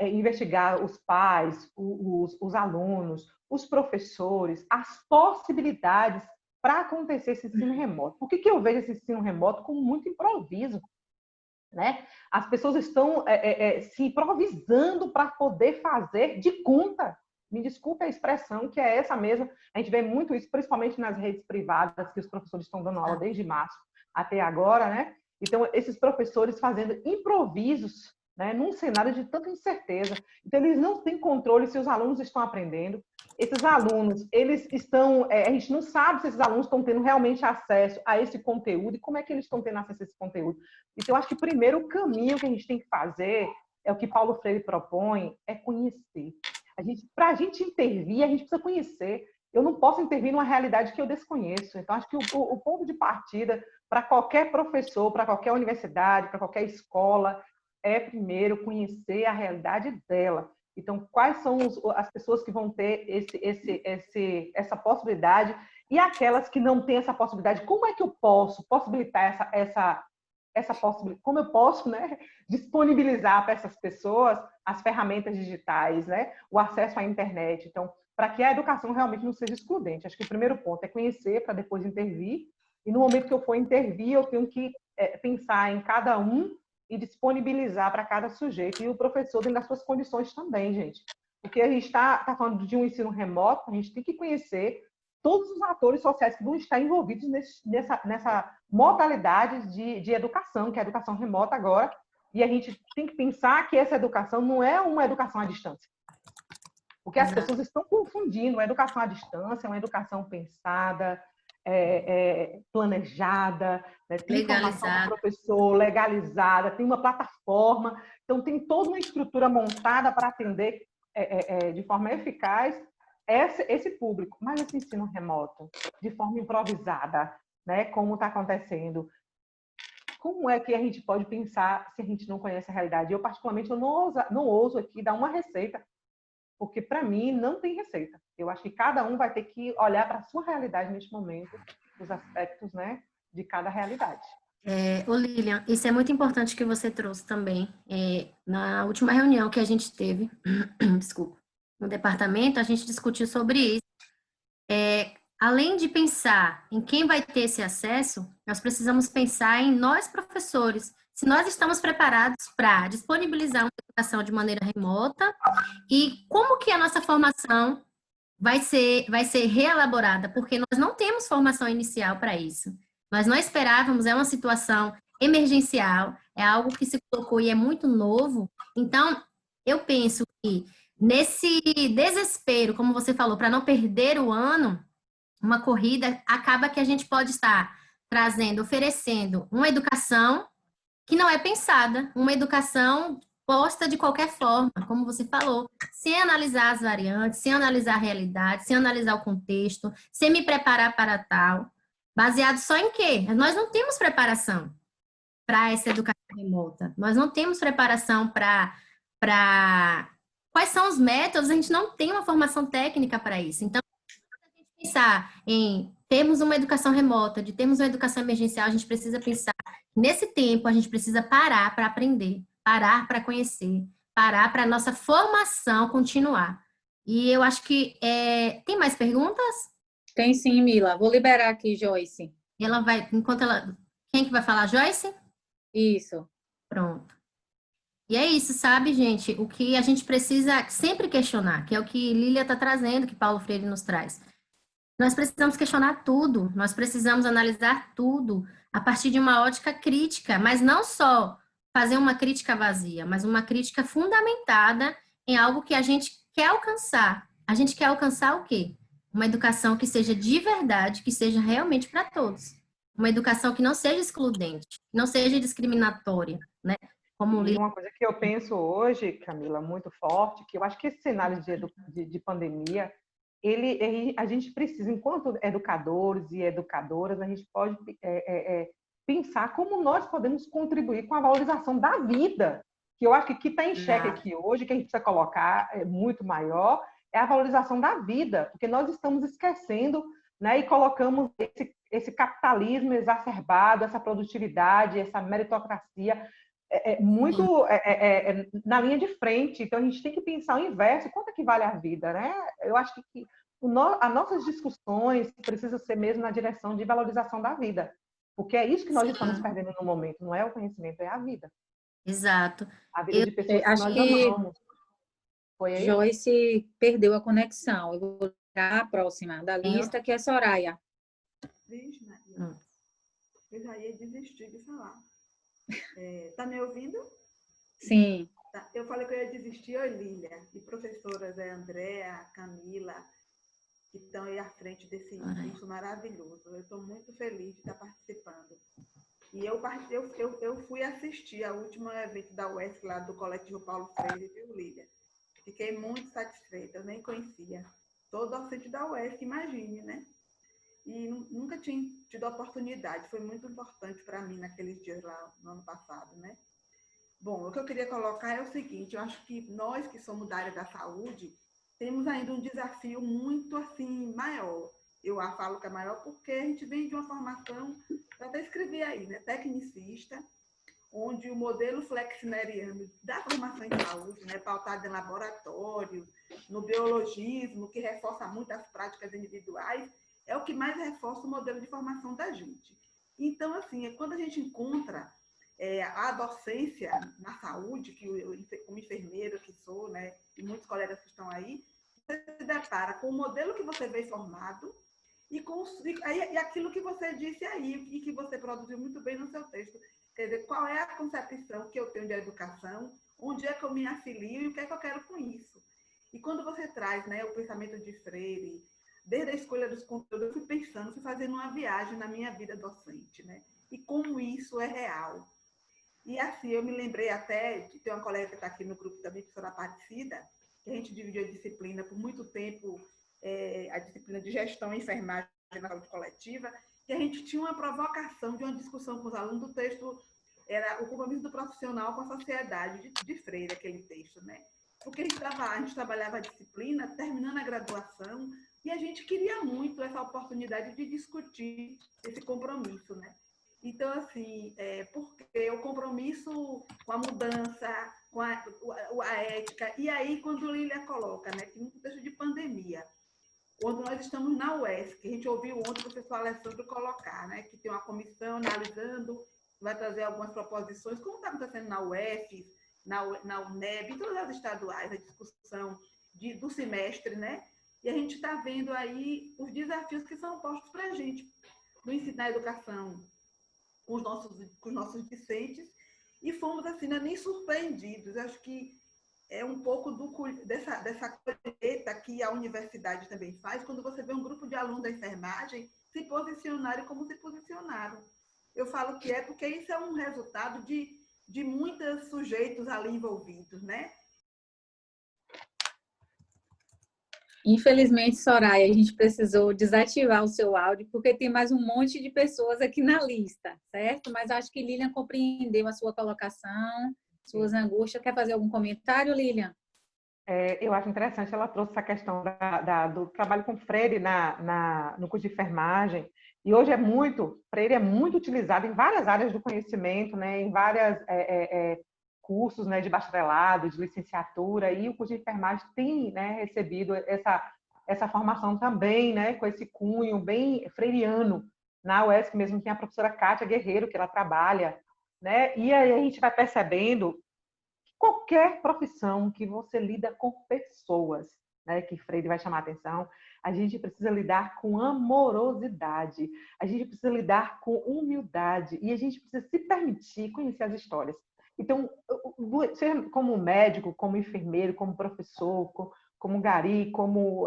Investigar os pais, os alunos, os professores, as possibilidades para acontecer esse ensino remoto. Por que eu vejo esse ensino remoto com muito improviso? Né? As pessoas estão se improvisando para poder fazer de conta. Me desculpe a expressão, que é essa mesmo. A gente vê muito isso, principalmente nas redes privadas, que os professores estão dando aula desde março até agora, né? Então, esses professores fazendo improvisos, né, num cenário de tanta incerteza. Então, eles não têm controle se os alunos estão aprendendo. Esses alunos, eles estão... a gente não sabe se esses alunos estão tendo realmente acesso a esse conteúdo e como é que eles estão tendo acesso a esse conteúdo. Então, eu acho que primeiro o caminho que a gente tem que fazer, é o que Paulo Freire propõe, é conhecer. Para a gente intervir, a gente precisa conhecer. Eu não posso intervir numa realidade que eu desconheço. Então, acho que o ponto de partida para qualquer professor, para qualquer universidade, para qualquer escola, é primeiro conhecer a realidade dela. Então, quais são as pessoas que vão ter essa possibilidade e aquelas que não têm essa possibilidade? Como é que eu posso possibilitar essa possibilidade? Como eu posso, né, disponibilizar para essas pessoas as ferramentas digitais, né, o acesso à internet? Então, para que a educação realmente não seja excludente. Acho que o primeiro ponto é conhecer para depois intervir. E no momento que eu for intervir, eu tenho que pensar em cada um e disponibilizar para cada sujeito. E o professor dentro das suas condições também, gente. Porque a gente está falando de um ensino remoto, a gente tem que conhecer todos os atores sociais que vão estar envolvidos nessa modalidade de educação, que é a educação remota agora. E a gente tem que pensar que essa educação não é uma educação à distância. Porque as pessoas estão confundindo a educação à distância, uma educação pensada, planejada, né? Tem informação do professor, legalizada, tem uma plataforma, então tem toda uma estrutura montada para atender de forma eficaz esse público. Mas esse ensino remoto, de forma improvisada, né? Como está acontecendo, como é que a gente pode pensar se a gente não conhece a realidade? Eu, particularmente, eu não ouso aqui dar uma receita, porque, para mim, não tem receita. Eu acho que cada um vai ter que olhar para a sua realidade neste momento, os aspectos, né, de cada realidade. Ô Lilian, isso é muito importante que você trouxe também. Na última reunião que a gente teve, desculpa, no departamento, a gente discutiu sobre isso. Além de pensar em quem vai ter esse acesso, nós precisamos pensar em nós, professores, se nós estamos preparados para disponibilizar uma educação de maneira remota e como que a nossa formação vai ser reelaborada, porque nós não temos formação inicial para isso. Nós não esperávamos, é uma situação emergencial, é algo que se colocou e é muito novo. Então, eu penso que nesse desespero, como você falou, para não perder o ano, uma corrida, acaba que a gente pode estar trazendo, oferecendo uma educação que não é pensada, uma educação posta de qualquer forma, como você falou, sem analisar as variantes, sem analisar a realidade, sem analisar o contexto, sem me preparar para tal, baseado só em quê? Nós não temos preparação para essa educação remota, nós não temos preparação para quais são os métodos, a gente não tem uma formação técnica para isso. Então, pensar em termos uma educação remota, de termos uma educação emergencial, a gente precisa pensar, nesse tempo, a gente precisa parar para aprender, parar para conhecer, parar para a nossa formação continuar. E eu acho que... Tem mais perguntas? Tem sim, Mila. Vou liberar aqui, Joyce. Ela vai... Quem que vai falar, Joyce? Isso. Pronto. E é isso, sabe, gente? O que a gente precisa sempre questionar, que é o que Lília está trazendo, que Paulo Freire nos traz. Nós precisamos questionar tudo, nós precisamos analisar tudo a partir de uma ótica crítica, mas não só fazer uma crítica vazia, mas uma crítica fundamentada em algo que a gente quer alcançar. A gente quer alcançar o quê? Uma educação que seja de verdade, que seja realmente para todos. Uma educação que não seja excludente, que não seja discriminatória, né? Como uma coisa que eu penso hoje, Camila, muito forte, que eu acho que esse cenário de pandemia, a gente precisa, enquanto educadores e educadoras, a gente pode pensar como nós podemos contribuir com a valorização da vida, que eu acho que o que está em xeque aqui hoje, que a gente precisa colocar muito maior, é a valorização da vida, porque nós estamos esquecendo, né, e colocamos esse capitalismo exacerbado, essa produtividade, essa meritocracia, muito na linha de frente. Então, a gente tem que pensar o inverso. Quanto é que vale a vida, né? Eu acho que as nossas discussões precisam ser mesmo na direção de valorização da vida. Porque é isso que nós estamos perdendo no momento. Não é o conhecimento, é a vida. Exato. A vida de pessoas que acho nós que amamos. Foi aí? Joyce perdeu a conexão. Eu vou para a próxima da lista, que é Soraya. Vixe, Maria. Eu já ia desistir de falar. Tá me ouvindo? Sim. Tá. Eu falei que eu ia desistir, oi, Lília. E professoras Andréa, Camila, que estão aí à frente desse curso maravilhoso. Eu estou muito feliz de estar participando. E eu fui assistir ao último evento da UES, lá do Coletivo Paulo Freire, viu, Lília? Fiquei muito satisfeita, eu nem conhecia. Sou docente da UES, imagine, né? E nunca tinha tido a oportunidade. Foi muito importante para mim naqueles dias lá no ano passado, né? Bom, o que eu queria colocar é o seguinte, eu acho que nós que somos da área da saúde, temos ainda um desafio muito, assim, maior. Eu falo que é maior porque a gente vem de uma formação, eu até escrevi aí, né? Tecnicista, onde o modelo flexneriano da formação em saúde, né? Pautado em laboratório, no biologismo, que reforça muito as práticas individuais, é o que mais reforça o modelo de formação da gente. Então, assim, quando a gente encontra a docência na saúde, que eu, como enfermeira que sou, né, e muitos colegas que estão aí, você se depara com o modelo que você veio formado E aquilo que você disse aí, e que você produziu muito bem no seu texto, quer dizer, qual é a concepção que eu tenho de educação, onde é que eu me afilio e o que é que eu quero com isso. E quando você traz, né, o pensamento de Freire, desde a escolha dos conteúdos, eu fui pensando, fui fazendo uma viagem na minha vida docente, né? E como isso é real. E assim, eu me lembrei até de ter uma colega que está aqui no grupo também, professora Aparecida, que a gente dividiu a disciplina por muito tempo, a disciplina de gestão e enfermagem na saúde coletiva, e a gente tinha uma provocação de uma discussão com os alunos do texto, era o compromisso do profissional com a sociedade, de Freire, aquele texto, né? Porque a gente trabalhava a disciplina, terminando a graduação, e a gente queria muito essa oportunidade de discutir esse compromisso, né? Então, assim, porque o compromisso com a mudança, com a ética, e aí quando Lília coloca, né, que no contexto de pandemia, quando nós estamos na UESC, que a gente ouviu ontem o professor Alessandro colocar, né, que tem uma comissão analisando, vai trazer algumas proposições, como está acontecendo na UF, na UNEB, em todas as estaduais, a discussão do semestre, né? E a gente está vendo aí os desafios que são postos para a gente no ensino da educação com os nossos discentes, e fomos, assim, nem surpreendidos. Acho que é um pouco dessa colheita que a universidade também faz, quando você vê um grupo de alunos da enfermagem se posicionarem como se posicionaram. Eu falo que porque isso é um resultado de muitos sujeitos ali envolvidos, né? Infelizmente, Soraya, a gente precisou desativar o seu áudio, porque tem mais um monte de pessoas aqui na lista, certo? Mas acho que Lilian compreendeu a sua colocação, suas angústias. Quer fazer algum comentário, Lilian? Eu acho interessante, ela trouxe essa questão do trabalho com Freire no curso de enfermagem, e hoje Freire é muito utilizado em várias áreas do conhecimento, né, em vários cursos, né, de bacharelado, de licenciatura, e o curso de enfermagem tem, né, recebido essa formação também, né, com esse cunho bem freiriano. Na UESC mesmo tem a professora Kátia Guerreiro, que ela trabalha, né, e aí a gente vai percebendo qualquer profissão que você lida com pessoas, né, que Freire vai chamar a atenção, a gente precisa lidar com amorosidade, a gente precisa lidar com humildade e a gente precisa se permitir conhecer as histórias. Então, seja como médico, como enfermeiro, como professor, como gari, como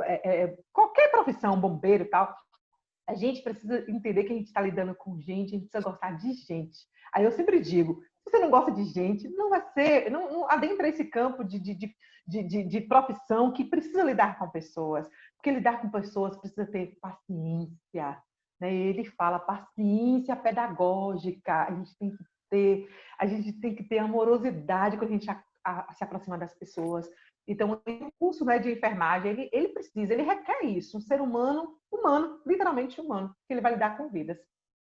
qualquer profissão, bombeiro e tal, a gente precisa entender que a gente está lidando com gente, a gente precisa gostar de gente. Aí eu sempre digo, se você não gosta de gente, não vai ser, não adentra esse campo de profissão que precisa lidar com pessoas, porque lidar com pessoas precisa ter paciência, né? Ele fala paciência pedagógica, a gente tem que ter amorosidade quando a gente se aproxima das pessoas. Então, o curso, né, de enfermagem, ele requer isso, um ser humano, literalmente humano, que ele vai lidar com vidas.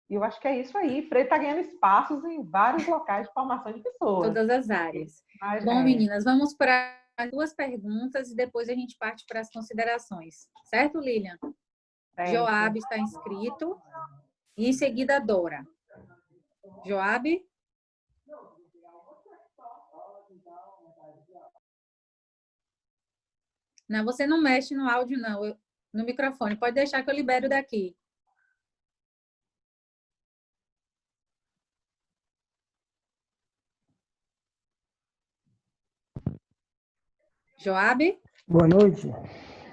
E eu acho que é isso aí. Freire está ganhando espaços em vários locais de formação de pessoas. Todas as áreas. Bom, meninas, vamos para 2 perguntas e depois a gente parte para as considerações. Certo, Lilian? Certo. Joab está inscrito. E em seguida, Dora. Joab? Não, você não mexe no áudio, não. No microfone. Pode deixar que eu libero daqui. Joab? Boa noite.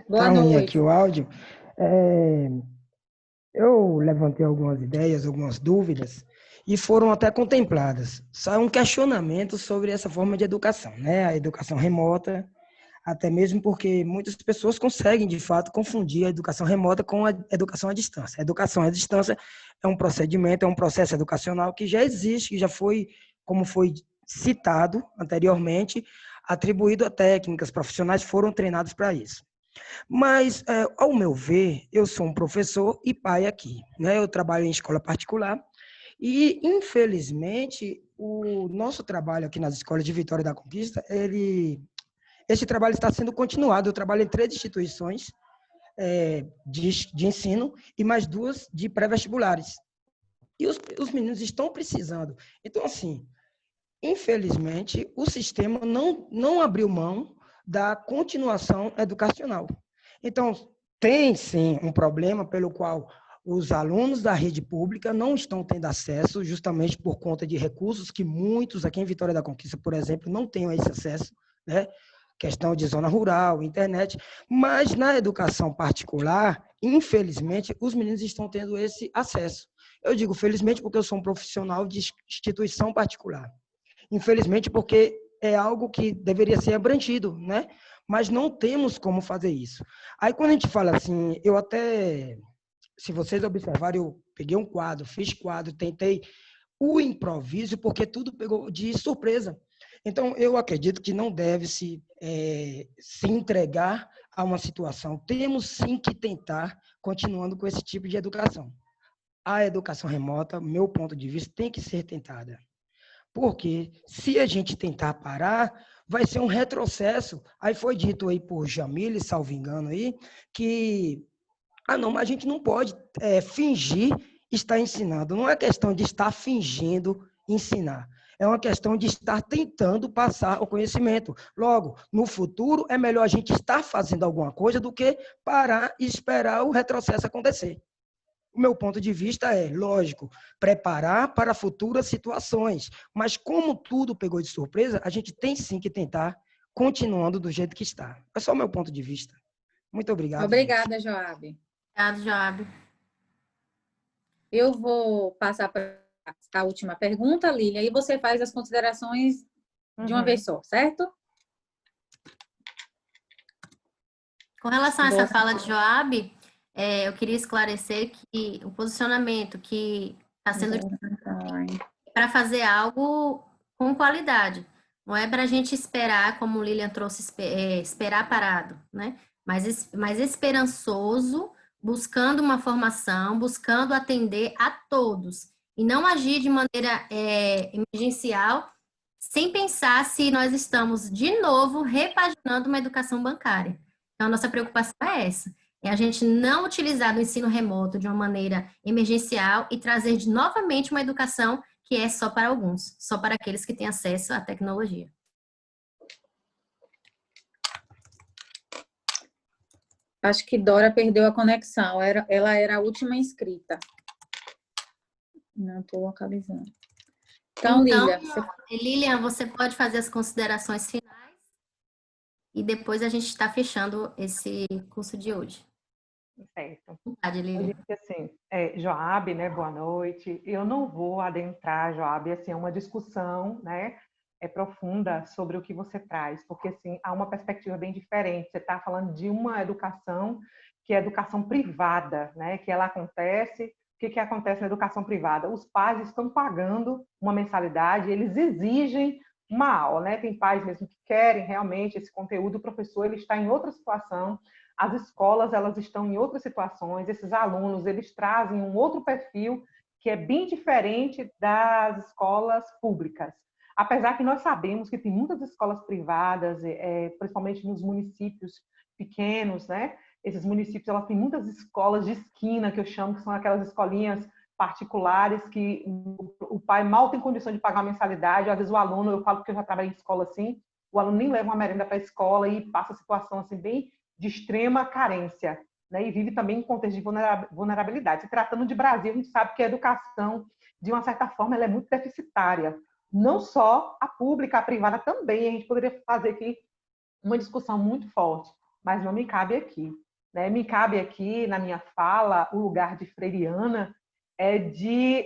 Boa noite. Aqui o áudio. Eu levantei algumas ideias, algumas dúvidas, e foram até contempladas. Só um questionamento sobre essa forma de educação, né? A educação remota, até mesmo porque muitas pessoas conseguem, de fato, confundir a educação remota com a educação à distância. A educação à distância é um procedimento, é um processo educacional que já existe, que já foi, como foi citado anteriormente, atribuído a técnicas, profissionais foram treinados para isso. Mas, ao meu ver, eu sou um professor e pai aqui, né? Eu trabalho em escola particular e, infelizmente, o nosso trabalho aqui nas escolas de Vitória da Conquista, esse trabalho está sendo continuado. Eu trabalho em 3 instituições de ensino e mais 2 de pré-vestibulares. E os meninos estão precisando. Então, assim, infelizmente, o sistema não abriu mão da continuação educacional. Então, tem, sim, um problema pelo qual os alunos da rede pública não estão tendo acesso, justamente por conta de recursos que muitos aqui em Vitória da Conquista, por exemplo, não têm esse acesso, né? Questão de zona rural, internet, mas na educação particular, infelizmente, os meninos estão tendo esse acesso. Eu digo felizmente porque eu sou um profissional de instituição particular. Infelizmente porque é algo que deveria ser abrangido, né? Mas não temos como fazer isso. Aí quando a gente fala assim, eu até, se vocês observarem, eu peguei um quadro, fiz quadro, tentei o improviso, porque tudo pegou de surpresa. Então, eu acredito que não deve se entregar a uma situação. Temos sim que tentar, continuando com esse tipo de educação. A educação remota, meu ponto de vista, tem que ser tentada. Porque se a gente tentar parar, vai ser um retrocesso. Aí foi dito aí por Jamile, salvo engano aí, que não, mas a gente não pode fingir estar ensinando. Não é questão de estar fingindo ensinar. É uma questão de estar tentando passar o conhecimento. Logo, no futuro, é melhor a gente estar fazendo alguma coisa do que parar e esperar o retrocesso acontecer. O meu ponto de vista é, lógico, preparar para futuras situações. Mas como tudo pegou de surpresa, a gente tem sim que tentar continuando do jeito que está. É só o meu ponto de vista. Muito obrigado. Obrigada, Joab. Obrigado, Joab. Eu vou passar para a última pergunta, Lília, e você faz as considerações de uma vez só, certo? Com relação a essa fala de Joab, eu queria esclarecer que o posicionamento que está sendo para fazer algo com qualidade. Não é para a gente esperar, como o Lilian trouxe, esperar parado, né? Mas esperançoso, buscando uma formação, buscando atender a todos. E não agir de maneira emergencial, sem pensar se nós estamos, de novo, repaginando uma educação bancária. Então, a nossa preocupação é essa. É a gente não utilizar o ensino remoto de uma maneira emergencial e trazer novamente uma educação que é só para alguns, só para aqueles que têm acesso à tecnologia. Acho que Dora perdeu a conexão. Ela era a última inscrita. Não estou localizando. Então, Lilian, você pode fazer as considerações finais e depois a gente está fechando esse curso de hoje. Certo. Verdade, Lilian. Assim, Joab, né, boa noite. Eu não vou adentrar, Joab, assim, é uma discussão, né, profunda sobre o que você traz, porque assim, há uma perspectiva bem diferente. Você está falando de uma educação que é educação privada, né, que ela acontece. O que acontece na educação privada? Os pais estão pagando uma mensalidade, eles exigem uma aula, né? Tem pais mesmo que querem realmente esse conteúdo, o professor ele está em outra situação, as escolas elas estão em outras situações, esses alunos eles trazem um outro perfil que é bem diferente das escolas públicas. Apesar que nós sabemos que tem muitas escolas privadas, principalmente nos municípios pequenos, né? Esses municípios elas têm muitas escolas de esquina, que eu chamo, que são aquelas escolinhas particulares que o pai mal tem condição de pagar uma mensalidade. Às vezes o aluno, eu falo porque eu já trabalhei em escola assim, o aluno nem leva uma merenda para a escola e passa a situação assim bem de extrema carência, né? E vive também em contexto de vulnerabilidade. Se tratando de Brasil, a gente sabe que a educação, de uma certa forma, ela é muito deficitária. Não só a pública, a privada também. A gente poderia fazer aqui uma discussão muito forte, mas não me cabe aqui. Né? Me cabe aqui, na minha fala, o lugar de freiriana de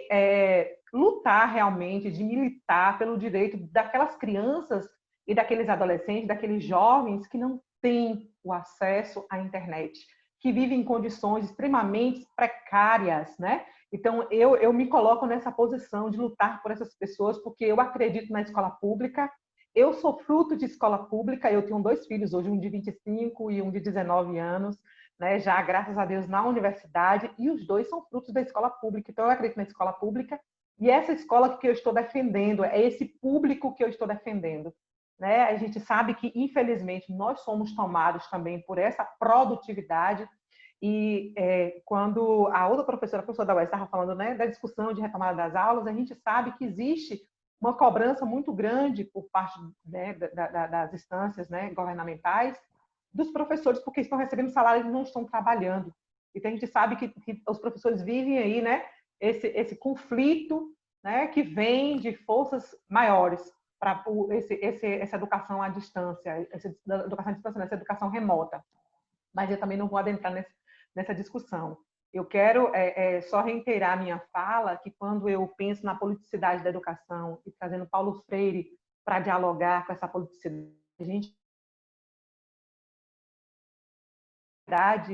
lutar realmente, de militar pelo direito daquelas crianças e daqueles adolescentes, daqueles jovens que não têm o acesso à internet, que vivem em condições extremamente precárias, né? Então, eu me coloco nessa posição de lutar por essas pessoas, porque eu acredito na escola pública. Eu sou fruto de escola pública, eu tenho 2 filhos hoje, um de 25 e um de 19 anos, né, já, graças a Deus, na universidade, e os 2 são frutos da escola pública. Então, eu acredito na escola pública, e essa escola que eu estou defendendo, é esse público que eu estou defendendo. Né? A gente sabe que, infelizmente, nós somos tomados também por essa produtividade, e quando a outra professora, a professora da UES, estava falando, né, da discussão de retomada das aulas, a gente sabe que existe uma cobrança muito grande por parte, né, das instâncias, né, governamentais, dos professores, porque estão recebendo salário e não estão trabalhando. E a gente sabe que os professores vivem aí, né, esse conflito, né, que vem de forças maiores para essa educação à distância, essa educação remota. Mas eu também não vou adentrar nessa discussão. Eu quero só reiterar a minha fala, que quando eu penso na politicidade da educação e trazendo Paulo Freire para dialogar com essa politicidade, a gente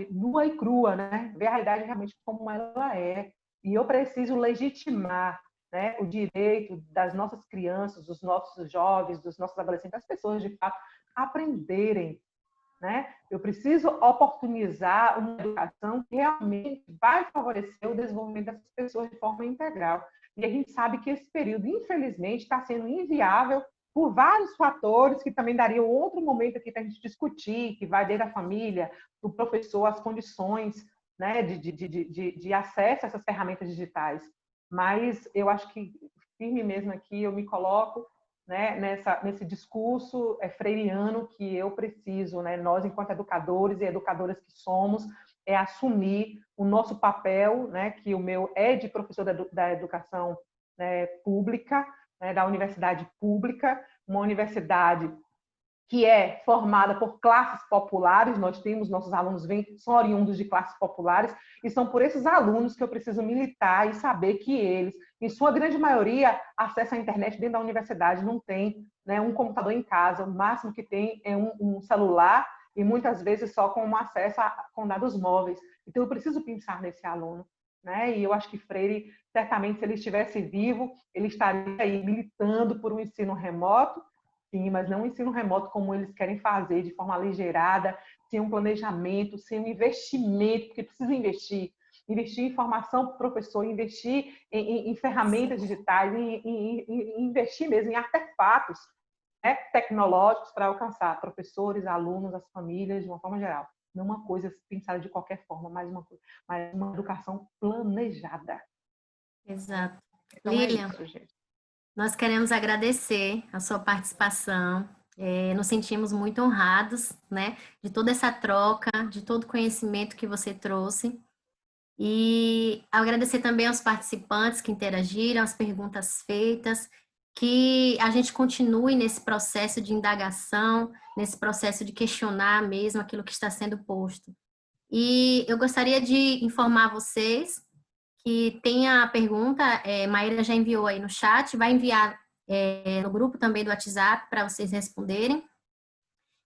nua e crua, né? Ver a realidade realmente como ela é. E eu preciso legitimar, né, o direito das nossas crianças, dos nossos jovens, dos nossos adolescentes, das pessoas, de fato, aprenderem, né? Eu preciso oportunizar uma educação que realmente vai favorecer o desenvolvimento dessas pessoas de forma integral. E a gente sabe que esse período, infelizmente, está sendo inviável por vários fatores que também daria outro momento aqui para a gente discutir, que vai desde a família, do professor, as condições, né, de acesso a essas ferramentas digitais. Mas eu acho que, firme mesmo aqui, eu me coloco, né, nesse discurso freiriano que eu preciso, né, nós, enquanto educadores e educadoras que somos, é assumir o nosso papel, né, que o meu é de professor da educação, né, pública, né, da universidade pública, uma universidade que é formada por classes populares. Nós temos, nossos alunos são oriundos de classes populares, e são por esses alunos que eu preciso militar e saber que eles, em sua grande maioria, acessam a internet dentro da universidade, não tem, né, um computador em casa, o máximo que tem é um celular, e muitas vezes só com um acesso com dados móveis. Então, eu preciso pensar nesse aluno, né? E eu acho que Freire, certamente, se ele estivesse vivo, ele estaria aí militando por um ensino remoto. Sim, mas não um ensino remoto como eles querem fazer, de forma aligeirada, sem um planejamento, sem um investimento, porque precisa investir em formação para o professor, investir em ferramentas digitais, investir mesmo em artefatos, né, tecnológicos para alcançar professores, alunos, as famílias, de uma forma geral. Não uma coisa pensada de qualquer forma, mas uma educação planejada. Exato. Então, Lilian, é isso, gente. nós queremos agradecer a sua participação. Nos sentimos muito honrados, né, de toda essa troca, de todo o conhecimento que você trouxe. E agradecer também aos participantes que interagiram, as perguntas feitas, que a gente continue nesse processo de indagação, nesse processo de questionar mesmo aquilo que está sendo posto. E eu gostaria de informar vocês que tem a pergunta, Maíra já enviou aí no chat, vai enviar no grupo também do WhatsApp para vocês responderem.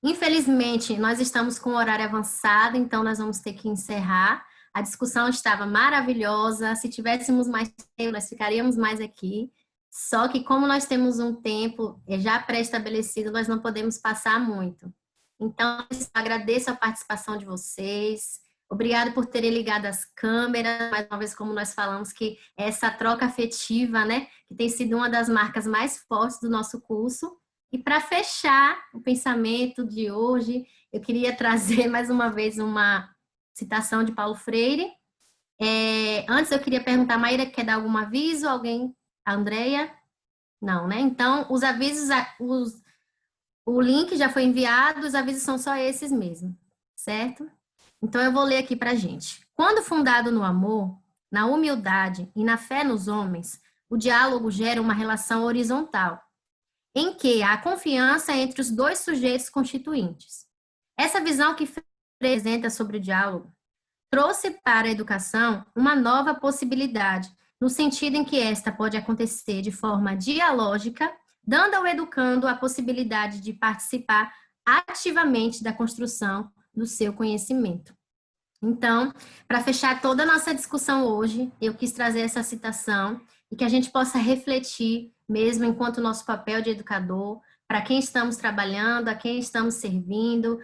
Infelizmente, nós estamos com o horário avançado, então nós vamos ter que encerrar. A discussão estava maravilhosa, se tivéssemos mais tempo, nós ficaríamos mais aqui. Só que como nós temos um tempo já pré-estabelecido, nós não podemos passar muito. Então, eu agradeço a participação de vocês. Obrigada por terem ligado as câmeras, mais uma vez, como nós falamos, que essa troca afetiva, né, que tem sido uma das marcas mais fortes do nosso curso. E para fechar o pensamento de hoje, eu queria trazer mais uma vez uma citação de Paulo Freire. Antes eu queria perguntar, Maíra, quer dar algum aviso? Alguém? A Andrea? Não, né? Então, os avisos, o link já foi enviado, os avisos são só esses mesmo, certo? Então, eu vou ler aqui para a gente. Quando fundado no amor, na humildade e na fé nos homens, o diálogo gera uma relação horizontal, em que há confiança entre os dois sujeitos constituintes. Essa visão que apresenta sobre o diálogo trouxe para a educação uma nova possibilidade, no sentido em que esta pode acontecer de forma dialógica, dando ao educando a possibilidade de participar ativamente da construção do seu conhecimento. Então, para fechar toda a nossa discussão hoje, eu quis trazer essa citação e que a gente possa refletir, mesmo enquanto nosso papel de educador, para quem estamos trabalhando, a quem estamos servindo,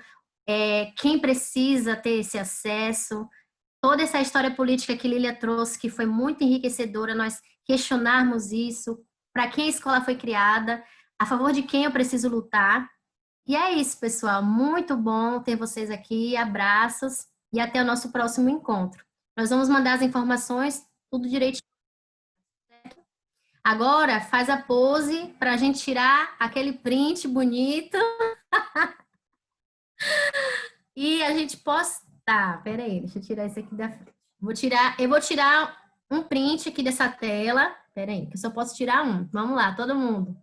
quem precisa ter esse acesso, toda essa história política que Lília trouxe, que foi muito enriquecedora, nós questionarmos isso, para quem a escola foi criada, a favor de quem eu preciso lutar. E é isso, pessoal. Muito bom ter vocês aqui. Abraços e até o nosso próximo encontro. Nós vamos mandar as informações, tudo direitinho. Agora, faz a pose para a gente tirar aquele print bonito. E a gente postar. Peraí, deixa eu tirar isso aqui da frente. Eu vou tirar um print aqui dessa tela. Peraí, que eu só posso tirar um. Vamos lá, todo mundo.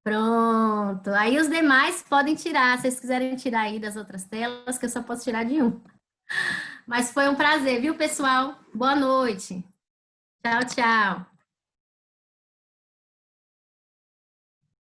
Pronto. Aí os demais podem tirar, se vocês quiserem tirar aí das outras telas, que eu só posso tirar de um. Mas foi um prazer, viu, pessoal? Boa noite. Tchau, tchau.